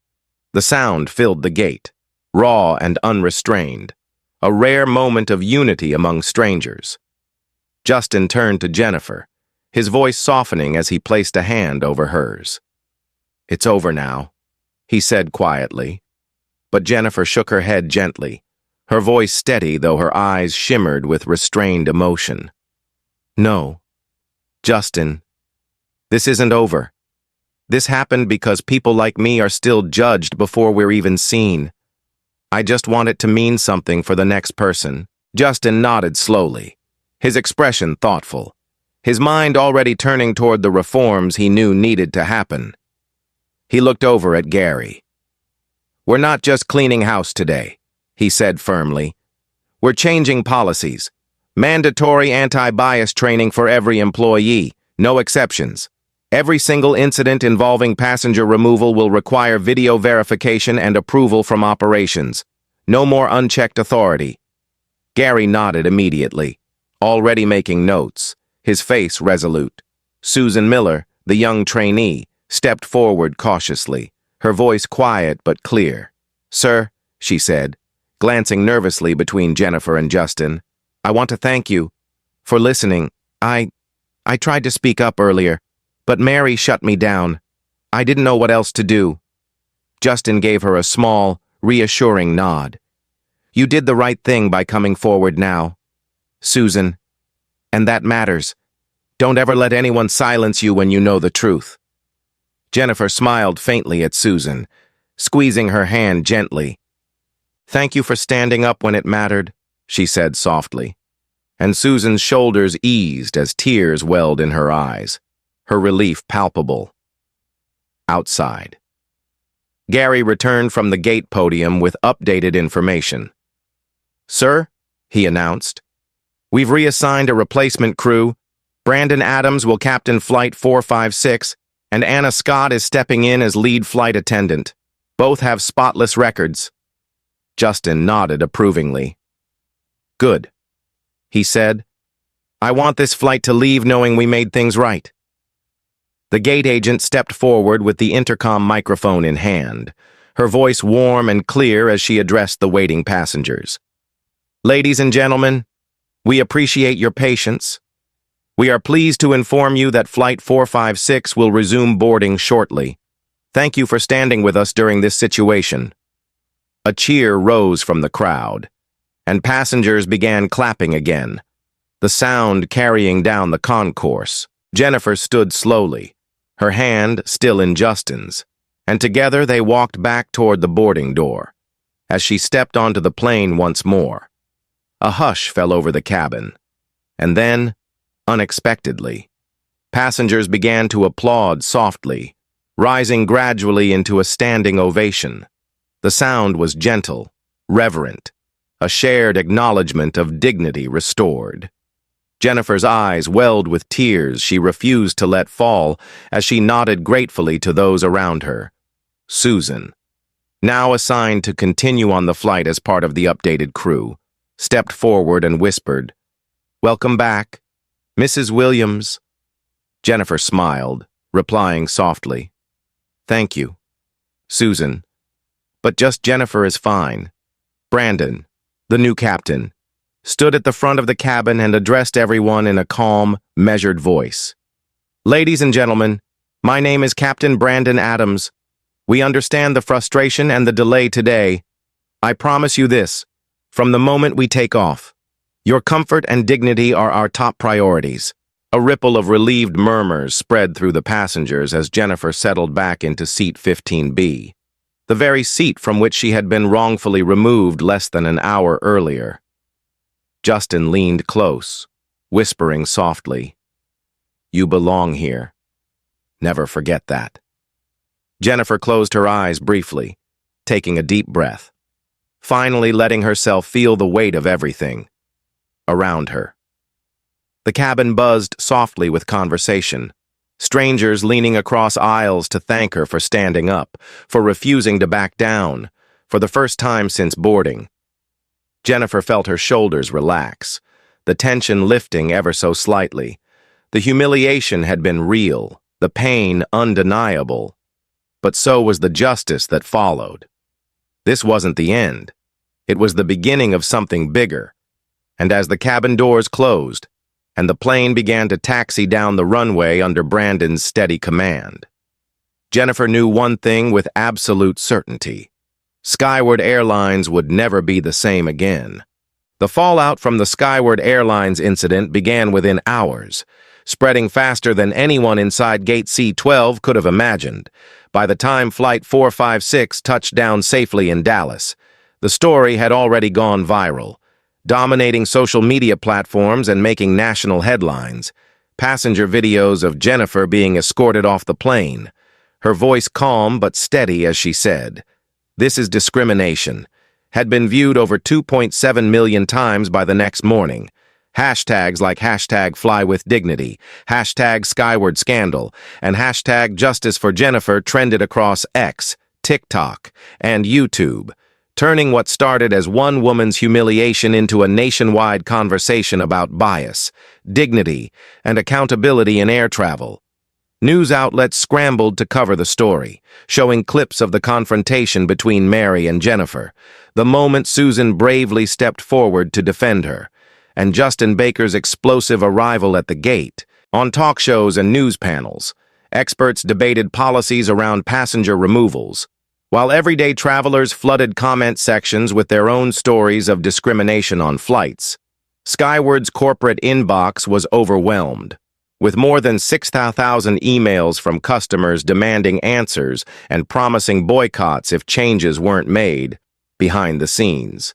The sound filled the gate, raw and unrestrained, a rare moment of unity among strangers. Justin turned to Jennifer, his voice softening as he placed a hand over hers. It's over now, he said quietly, but Jennifer shook her head gently, her voice steady though her eyes shimmered with restrained emotion. No, Justin, this isn't over. This happened because people like me are still judged before we're even seen. I just want it to mean something for the next person. Justin nodded slowly, his expression thoughtful, his mind already turning toward the reforms he knew needed to happen. He looked over at Gary. We're not just cleaning house today, he said firmly. We're changing policies. Mandatory anti-bias training for every employee, no exceptions. Every single incident involving passenger removal will require video verification and approval from operations. No more unchecked authority. Gary nodded immediately, already making notes, his face resolute. Susan Miller, the young trainee, stepped forward cautiously, her voice quiet but clear. Sir, she said, glancing nervously between Jennifer and Justin, I want to thank you for listening. I tried to speak up earlier, but Mary shut me down. I didn't know what else to do. Justin gave her a small, reassuring nod. You did the right thing by coming forward now, Susan. And that matters. Don't ever let anyone silence you when you know the truth. Jennifer smiled faintly at Susan, squeezing her hand gently. Thank you for standing up when it mattered, she said softly. And Susan's shoulders eased as tears welled in her eyes, her relief palpable. Outside. Gary returned from the gate podium with updated information. Sir, he announced, we've reassigned a replacement crew. Brandon Adams will captain Flight 456, and Anna Scott is stepping in as lead flight attendant. Both have spotless records. Justin nodded approvingly. Good, he said. I want this flight to leave knowing we made things right. The gate agent stepped forward with the intercom microphone in hand, her voice warm and clear as she addressed the waiting passengers. Ladies and gentlemen, we appreciate your patience. We are pleased to inform you that Flight 456 will resume boarding shortly. Thank you for standing with us during this situation. A cheer rose from the crowd, and passengers began clapping again, the sound carrying down the concourse. Jennifer stood slowly, her hand still in Justin's, and together they walked back toward the boarding door. As she stepped onto the plane once more, a hush fell over the cabin, and then, unexpectedly, passengers began to applaud softly, rising gradually into a standing ovation. The sound was gentle, reverent, a shared acknowledgement of dignity restored. Jennifer's eyes welled with tears she refused to let fall as she nodded gratefully to those around her. Susan, now assigned to continue on the flight as part of the updated crew, stepped forward and whispered, "Welcome back, Mrs. Williams." Jennifer smiled, replying softly, "Thank you, Susan. But just Jennifer is fine." Brandon, the new captain, stood at the front of the cabin and addressed everyone in a calm, measured voice. "Ladies and gentlemen, my name is Captain Brandon Adams. We understand the frustration and the delay today. I promise you this, from the moment we take off, your comfort and dignity are our top priorities." A ripple of relieved murmurs spread through the passengers as Jennifer settled back into seat 15B, the very seat from which she had been wrongfully removed less than an hour earlier. Justin leaned close, whispering softly, "You belong here. Never forget that." Jennifer closed her eyes briefly, taking a deep breath, finally letting herself feel the weight of everything around her. The cabin buzzed softly with conversation, strangers leaning across aisles to thank her for standing up, for refusing to back down, for the first time since boarding. Jennifer felt her shoulders relax, the tension lifting ever so slightly. The humiliation had been real, the pain undeniable, but so was the justice that followed. This wasn't the end. It was the beginning of something bigger, and as the cabin doors closed, and the plane began to taxi down the runway under Brandon's steady command, Jennifer knew one thing with absolute certainty. Skyward Airlines would never be the same again. The fallout from the Skyward Airlines incident began within hours, spreading faster than anyone inside Gate C-12 could have imagined. By the time Flight 456 touched down safely in Dallas, the story had already gone viral, dominating social media platforms and making national headlines. Passenger videos of Jennifer being escorted off the plane, her voice calm but steady as she said, "This is discrimination," had been viewed over 2.7 million times by the next morning. Hashtags like #FlyWithDignity, #SkywardScandal, and #JusticeForJennifer trended across X, TikTok, and YouTube, turning what started as one woman's humiliation into a nationwide conversation about bias, dignity, and accountability in air travel. News outlets scrambled to cover the story, showing clips of the confrontation between Mary and Jennifer, the moment Susan bravely stepped forward to defend her, and Justin Baker's explosive arrival at the gate. On talk shows and news panels, experts debated policies around passenger removals, while everyday travelers flooded comment sections with their own stories of discrimination on flights. Skyward's corporate inbox was overwhelmed, with more than 6,000 emails from customers demanding answers and promising boycotts if changes weren't made behind the scenes.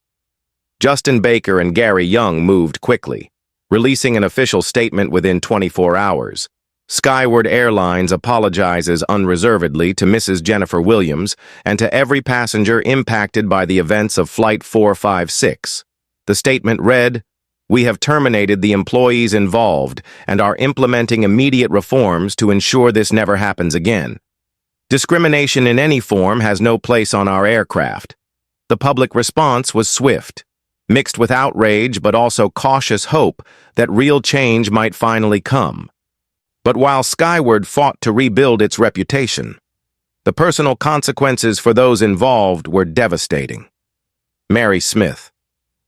Justin Baker and Gary Young moved quickly, releasing an official statement within 24 hours. Skyward Airlines apologizes unreservedly to Mrs. Jennifer Williams and to every passenger impacted by the events of Flight 456. The statement read, "We have terminated the employees involved and are implementing immediate reforms to ensure this never happens again. Discrimination in any form has no place on our aircraft." The public response was swift, mixed with outrage but also cautious hope that real change might finally come. But while Skyward fought to rebuild its reputation, the personal consequences for those involved were devastating. Mary Smith,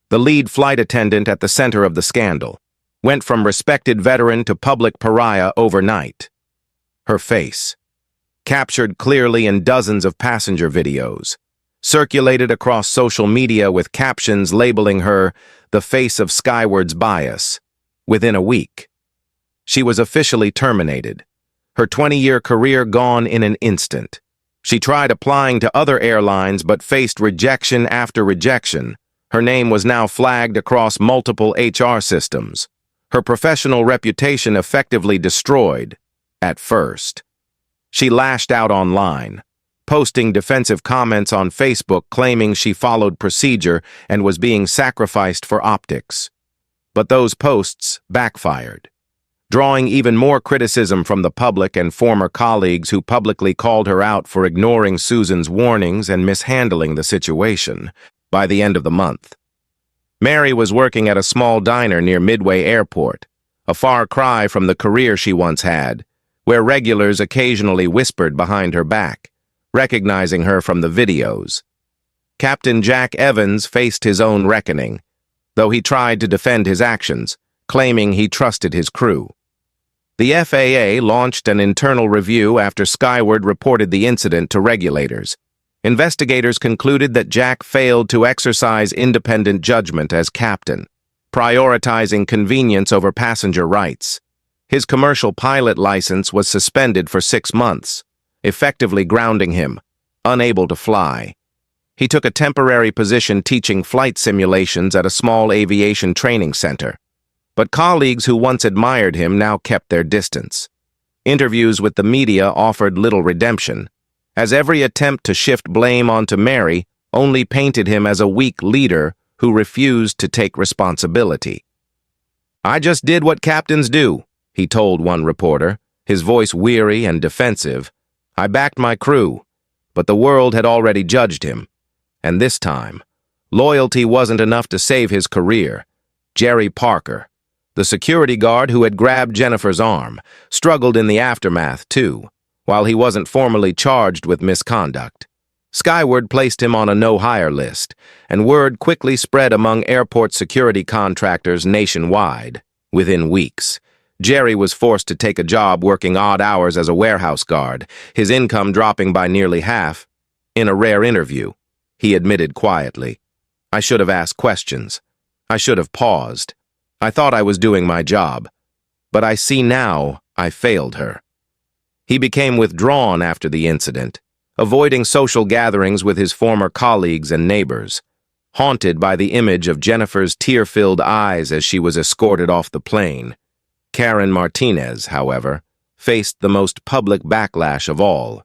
the lead flight attendant at the center of the scandal, went from respected veteran to public pariah overnight. Her face, captured clearly in dozens of passenger videos, circulated across social media with captions labeling her the face of Skyward's bias. Within a week, she was officially terminated, her 20-year career gone in an instant. She tried applying to other airlines but faced rejection after rejection. Her name was now flagged across multiple HR systems. Her professional reputation effectively destroyed, at first. She lashed out online, posting defensive comments on Facebook claiming she followed procedure and was being sacrificed for optics. But those posts backfired, drawing even more criticism from the public and former colleagues who publicly called her out for ignoring Susan's warnings and mishandling the situation. By the end of the month, Mary was working at a small diner near Midway Airport, a far cry from the career she once had, where regulars occasionally whispered behind her back, recognizing her from the videos. Captain Jack Evans faced his own reckoning, though he tried to defend his actions, claiming he trusted his crew. The FAA launched an internal review after Skyward reported the incident to regulators. Investigators concluded that Jack failed to exercise independent judgment as captain, prioritizing convenience over passenger rights. His commercial pilot license was suspended for 6 months, effectively grounding him, unable to fly. He took a temporary position teaching flight simulations at a small aviation training center. But colleagues who once admired him now kept their distance. Interviews with the media offered little redemption, as every attempt to shift blame onto Mary only painted him as a weak leader who refused to take responsibility. "I just did what captains do," he told one reporter, his voice weary and defensive. "I backed my crew, but the world had already judged him. And this time, loyalty wasn't enough to save his career." Jerry Parker, the security guard who had grabbed Jennifer's arm, struggled in the aftermath, too, while he wasn't formally charged with misconduct. Skyward placed him on a no-hire list, and word quickly spread among airport security contractors nationwide. Within weeks, Jerry was forced to take a job working odd hours as a warehouse guard, his income dropping by nearly half. In a rare interview, he admitted quietly, "I should have asked questions. I should have paused. I thought I was doing my job, but I see now I failed her." He became withdrawn after the incident, avoiding social gatherings with his former colleagues and neighbors, haunted by the image of Jennifer's tear-filled eyes as she was escorted off the plane. Karen Martinez, however, faced the most public backlash of all.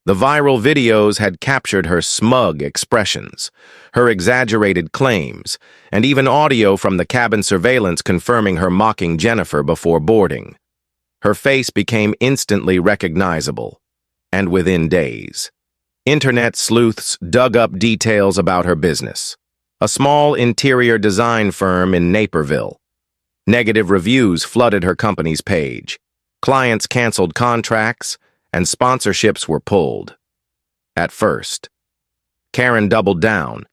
The viral videos had captured her smug expressions, her exaggerated claims, and even audio from the cabin surveillance confirming her mocking Jennifer before boarding. Her face became instantly recognizable, and within days, internet sleuths dug up details about her business, a small interior design firm in Naperville. Negative reviews flooded her company's page. Clients canceled contracts, and sponsorships were pulled. At first, Karen doubled down,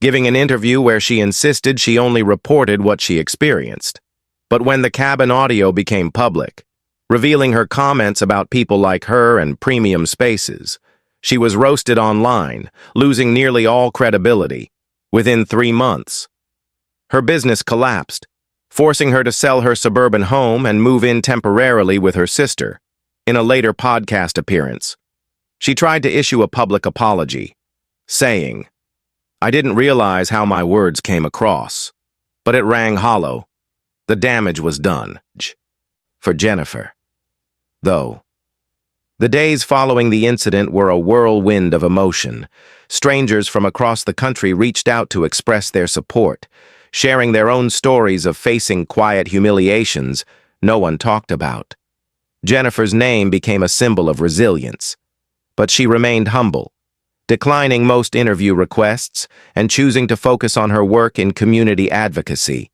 giving an interview where she insisted she only reported what she experienced. But when the cabin audio became public, revealing her comments about people like her and premium spaces, she was roasted online, losing nearly all credibility. Within 3 months, her business collapsed, forcing her to sell her suburban home and move in temporarily with her sister. In a later podcast appearance, she tried to issue a public apology, saying, "I didn't realize how my words came across, but it rang hollow. The damage was done." For Jennifer, though, the days following the incident were a whirlwind of emotion. Strangers from across the country reached out to express their support, sharing their own stories of facing quiet humiliations no one talked about. Jennifer's name became a symbol of resilience, but she remained humble, declining most interview requests and choosing to focus on her work in community advocacy.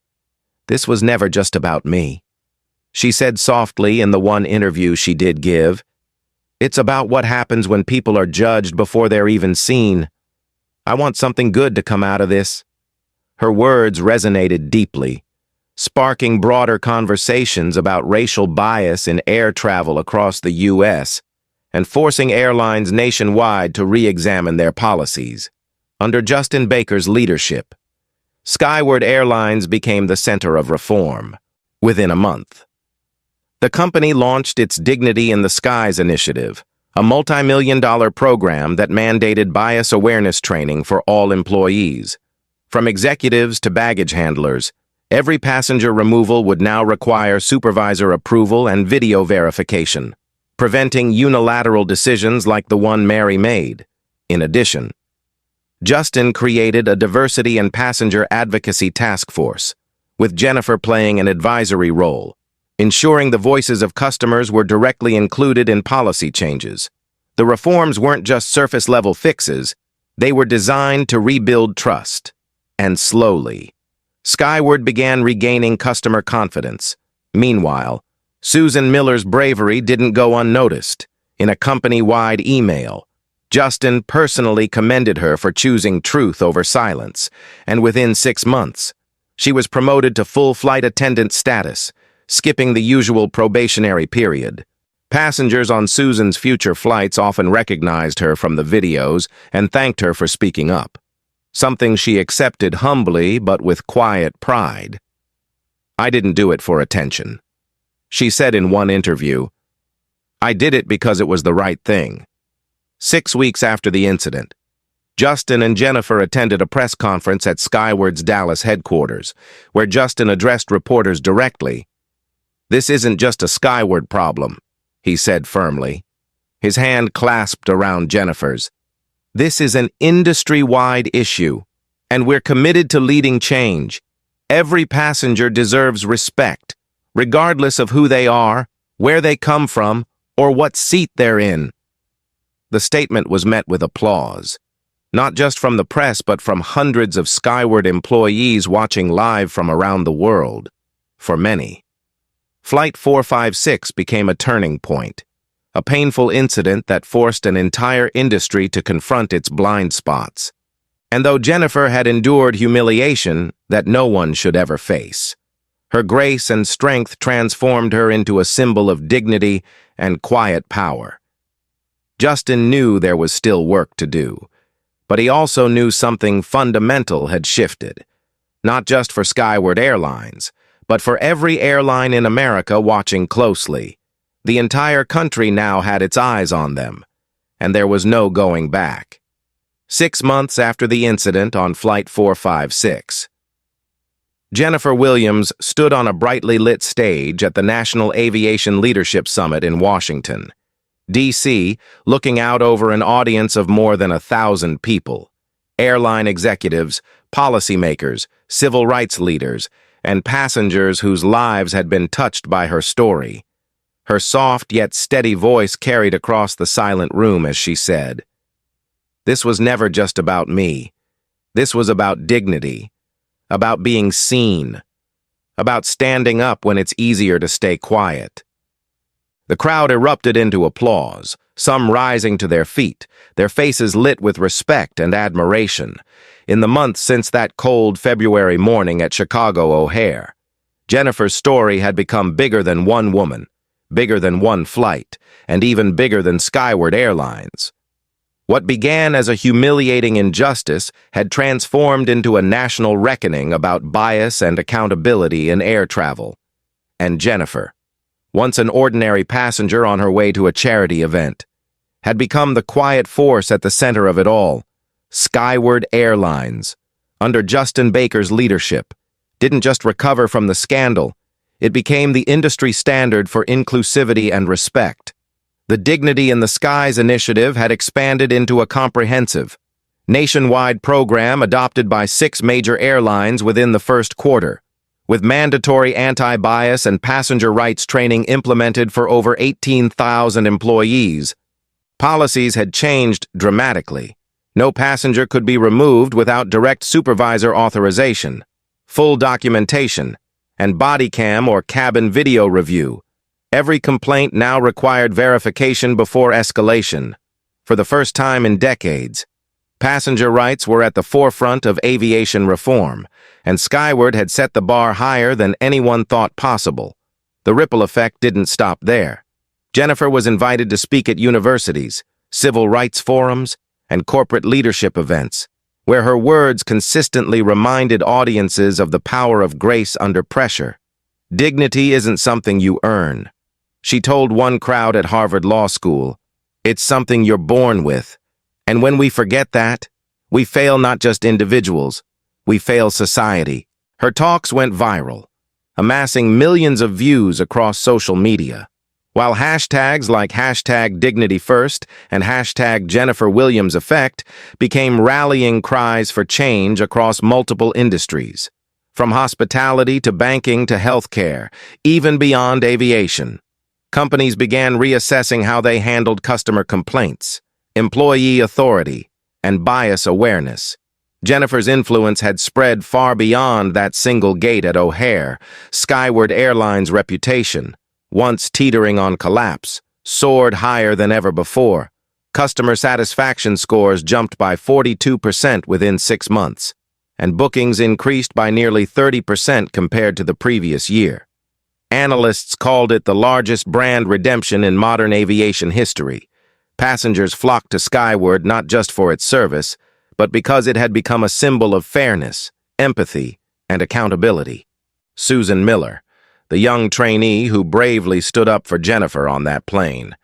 "This was never just about me," she said softly in the one interview she did give. "It's about what happens when people are judged before they're even seen. I want something good to come out of this." Her words resonated deeply, sparking broader conversations about racial bias in air travel across the U.S. and forcing airlines nationwide to re-examine their policies. Under Justin Baker's leadership, Skyward Airlines became the center of reform. Within a month, the company launched its Dignity in the Skies initiative, a multi-million-dollar program that mandated bias awareness training for all employees. From executives to baggage handlers, every passenger removal would now require supervisor approval and video verification, preventing unilateral decisions like the one Mary made. In addition, Justin created a diversity and passenger advocacy task force, with Jennifer playing an advisory role, ensuring the voices of customers were directly included in policy changes. The reforms weren't just surface-level fixes, they were designed to rebuild trust. And slowly, Skyward began regaining customer confidence. Meanwhile, Susan Miller's bravery didn't go unnoticed. In a company-wide email, Justin personally commended her for choosing truth over silence, and within 6 months, she was promoted to full flight attendant status, skipping the usual probationary period. Passengers on Susan's future flights often recognized her from the videos and thanked her for speaking up, something she accepted humbly but with quiet pride. "I didn't do it for attention," she said in one interview. "I did it because it was the right thing." 6 weeks after the incident, Justin and Jennifer attended a press conference at Skyward's Dallas headquarters, where Justin addressed reporters directly. "This isn't just a Skyward problem," he said firmly, his hand clasped around Jennifer's. "This is an industry-wide issue, and we're committed to leading change. Every passenger deserves respect, regardless of who they are, where they come from, or what seat they're in." The statement was met with applause, not just from the press but from hundreds of Skyward employees watching live from around the world. For many, Flight 456 became a turning point, a painful incident that forced an entire industry to confront its blind spots. And though Jennifer had endured humiliation that no one should ever face, her grace and strength transformed her into a symbol of dignity and quiet power. Justin knew there was still work to do, but he also knew something fundamental had shifted, not just for Skyward Airlines, but for every airline in America watching closely. The entire country now had its eyes on them, and there was no going back. 6 months after the incident on Flight 456, Jennifer Williams stood on a brightly lit stage at the National Aviation Leadership Summit in Washington, D.C., looking out over an audience of more than 1,000 people, airline executives, policymakers, civil rights leaders, and passengers whose lives had been touched by her story. Her soft yet steady voice carried across the silent room as she said, "This was never just about me. This was about dignity, about being seen, about standing up when it's easier to stay quiet." The crowd erupted into applause, some rising to their feet, their faces lit with respect and admiration. In the months since that cold February morning at Chicago O'Hare, Jennifer's story had become bigger than one woman, bigger than one flight, and even bigger than Skyward Airlines. What began as a humiliating injustice had transformed into a national reckoning about bias and accountability in air travel. And Jennifer, once an ordinary passenger on her way to a charity event, had become the quiet force at the center of it all. Skyward Airlines, under Justin Baker's leadership, didn't just recover from the scandal, it became the industry standard for inclusivity and respect. The Dignity in the Skies initiative had expanded into a comprehensive, nationwide program adopted by 6 major airlines within the first quarter, with mandatory anti-bias and passenger rights training implemented for over 18,000 employees. Policies had changed dramatically. No passenger could be removed without direct supervisor authorization, full documentation, and body cam or cabin video review. Every complaint now required verification before escalation. For the first time in decades, passenger rights were at the forefront of aviation reform, and Skyward had set the bar higher than anyone thought possible. The ripple effect didn't stop there. Jennifer was invited to speak at universities, civil rights forums, and corporate leadership events, where her words consistently reminded audiences of the power of grace under pressure. Dignity isn't something you earn. She told one crowd at Harvard Law School, "It's something you're born with. And when we forget that, we fail not just individuals, we fail society." Her talks went viral, amassing millions of views across social media, while hashtags like #DignityFirst and #JenniferWilliamsEffect became rallying cries for change across multiple industries, from hospitality to banking to healthcare, even beyond aviation. Companies began reassessing how they handled customer complaints, employee authority, and bias awareness. Jennifer's influence had spread far beyond that single gate at O'Hare. Skyward Airline's reputation, once teetering on collapse, soared higher than ever before. Customer satisfaction scores jumped by 42% within 6 months, and bookings increased by nearly 30% compared to the previous year. Analysts called it the largest brand redemption in modern aviation history. Passengers flocked to Skyward not just for its service, but because it had become a symbol of fairness, empathy, and accountability. Susan Miller, the young trainee who bravely stood up for Jennifer on that plane,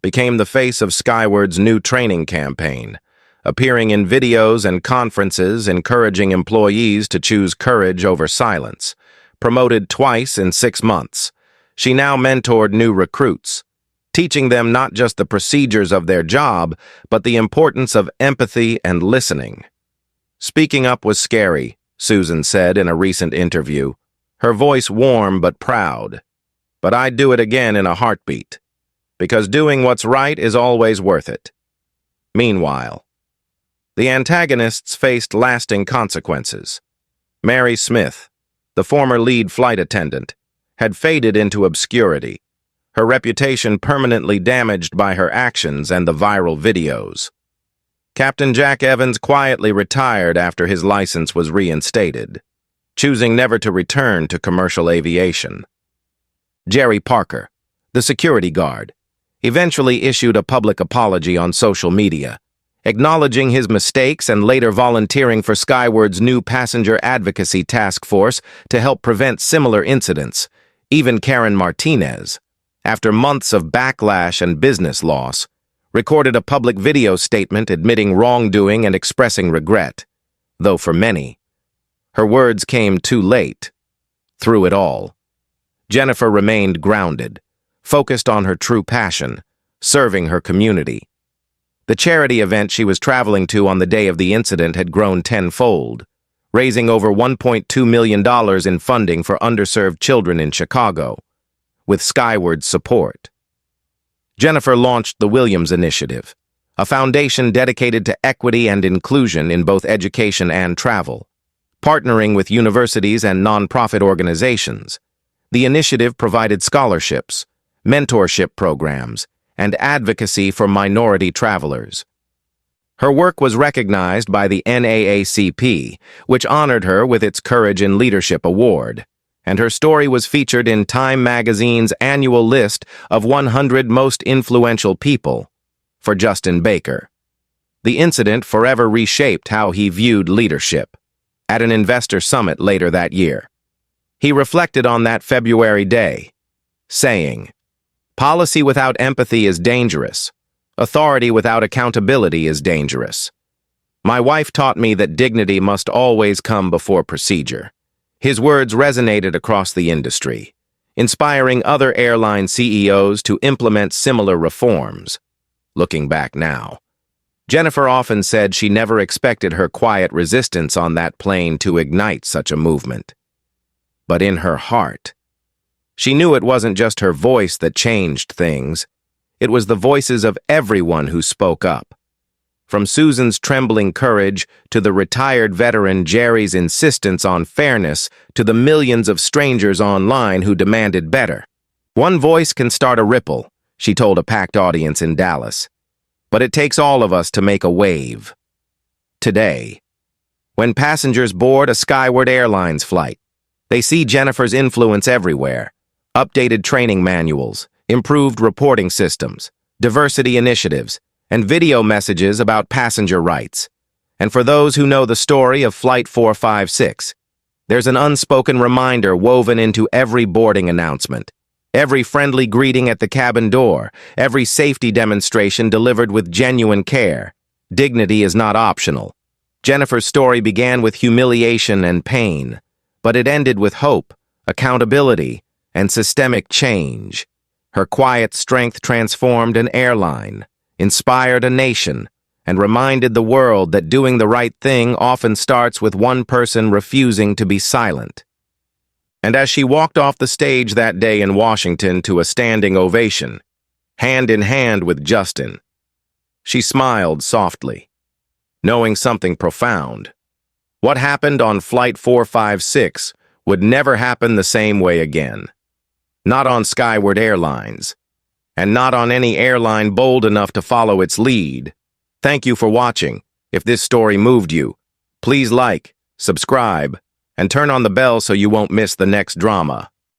became the face of Skyward's new training campaign, appearing in videos and conferences encouraging employees to choose courage over silence. Promoted twice in 6 months, she now mentored new recruits, teaching them not just the procedures of their job, but the importance of empathy and listening. "Speaking up was scary," Susan said in a recent interview, her voice warm but proud. "But I'd do it again in a heartbeat, because doing what's right is always worth it." Meanwhile, the antagonists faced lasting consequences. Mary Smith, the former lead flight attendant, had faded into obscurity, her reputation permanently damaged by her actions and the viral videos. Captain Jack Evans quietly retired after his license was reinstated, choosing never to return to commercial aviation. Jerry Parker, the security guard, eventually issued a public apology on social media, acknowledging his mistakes and later volunteering for Skyward's new passenger advocacy task force to help prevent similar incidents. Even Karen Martinez, after months of backlash and business loss, recorded a public video statement admitting wrongdoing and expressing regret, though for many, her words came too late. Through it all, Jennifer remained grounded, focused on her true passion, serving her community. The charity event she was traveling to on the day of the incident had grown tenfold, raising over $1.2 million in funding for underserved children in Chicago, with Skyward's support. Jennifer launched the Williams Initiative, a foundation dedicated to equity and inclusion in both education and travel. Partnering with universities and nonprofit organizations, the initiative provided scholarships, mentorship programs, and advocacy for minority travelers. Her work was recognized by the NAACP, which honored her with its Courage in Leadership Award, and her story was featured in Time magazine's annual list of 100 most influential people. For Justin Baker, the incident forever reshaped how he viewed leadership. At an investor summit later that year, he reflected on that February day, saying, "Policy without empathy is dangerous. Authority without accountability is dangerous. My wife taught me that dignity must always come before procedure." His words resonated across the industry, inspiring other airline CEOs to implement similar reforms. Looking back now, Jennifer often said she never expected her quiet resistance on that plane to ignite such a movement. But in her heart, she knew it wasn't just her voice that changed things. It was the voices of everyone who spoke up. From Susan's trembling courage to the retired veteran Jerry's insistence on fairness to the millions of strangers online who demanded better. "One voice can start a ripple," she told a packed audience in Dallas. "But it takes all of us to make a wave." Today, when passengers board a Skyward Airlines flight, they see Jennifer's influence everywhere. Updated training manuals, improved reporting systems, diversity initiatives, and video messages about passenger rights. And for those who know the story of Flight 456, there's an unspoken reminder woven into every boarding announcement, every friendly greeting at the cabin door, every safety demonstration delivered with genuine care. Dignity is not optional. Jennifer's story began with humiliation and pain, but it ended with hope, accountability, and systemic change. Her quiet strength transformed an airline, inspired a nation, and reminded the world that doing the right thing often starts with one person refusing to be silent. And as she walked off the stage that day in Washington to a standing ovation, hand in hand with Justin, she smiled softly, knowing something profound. What happened on Flight 456 would never happen the same way again. Not on Skyward Airlines, and not on any airline bold enough to follow its lead. Thank you for watching. If this story moved you, please like, subscribe, and turn on the bell so you won't miss the next drama.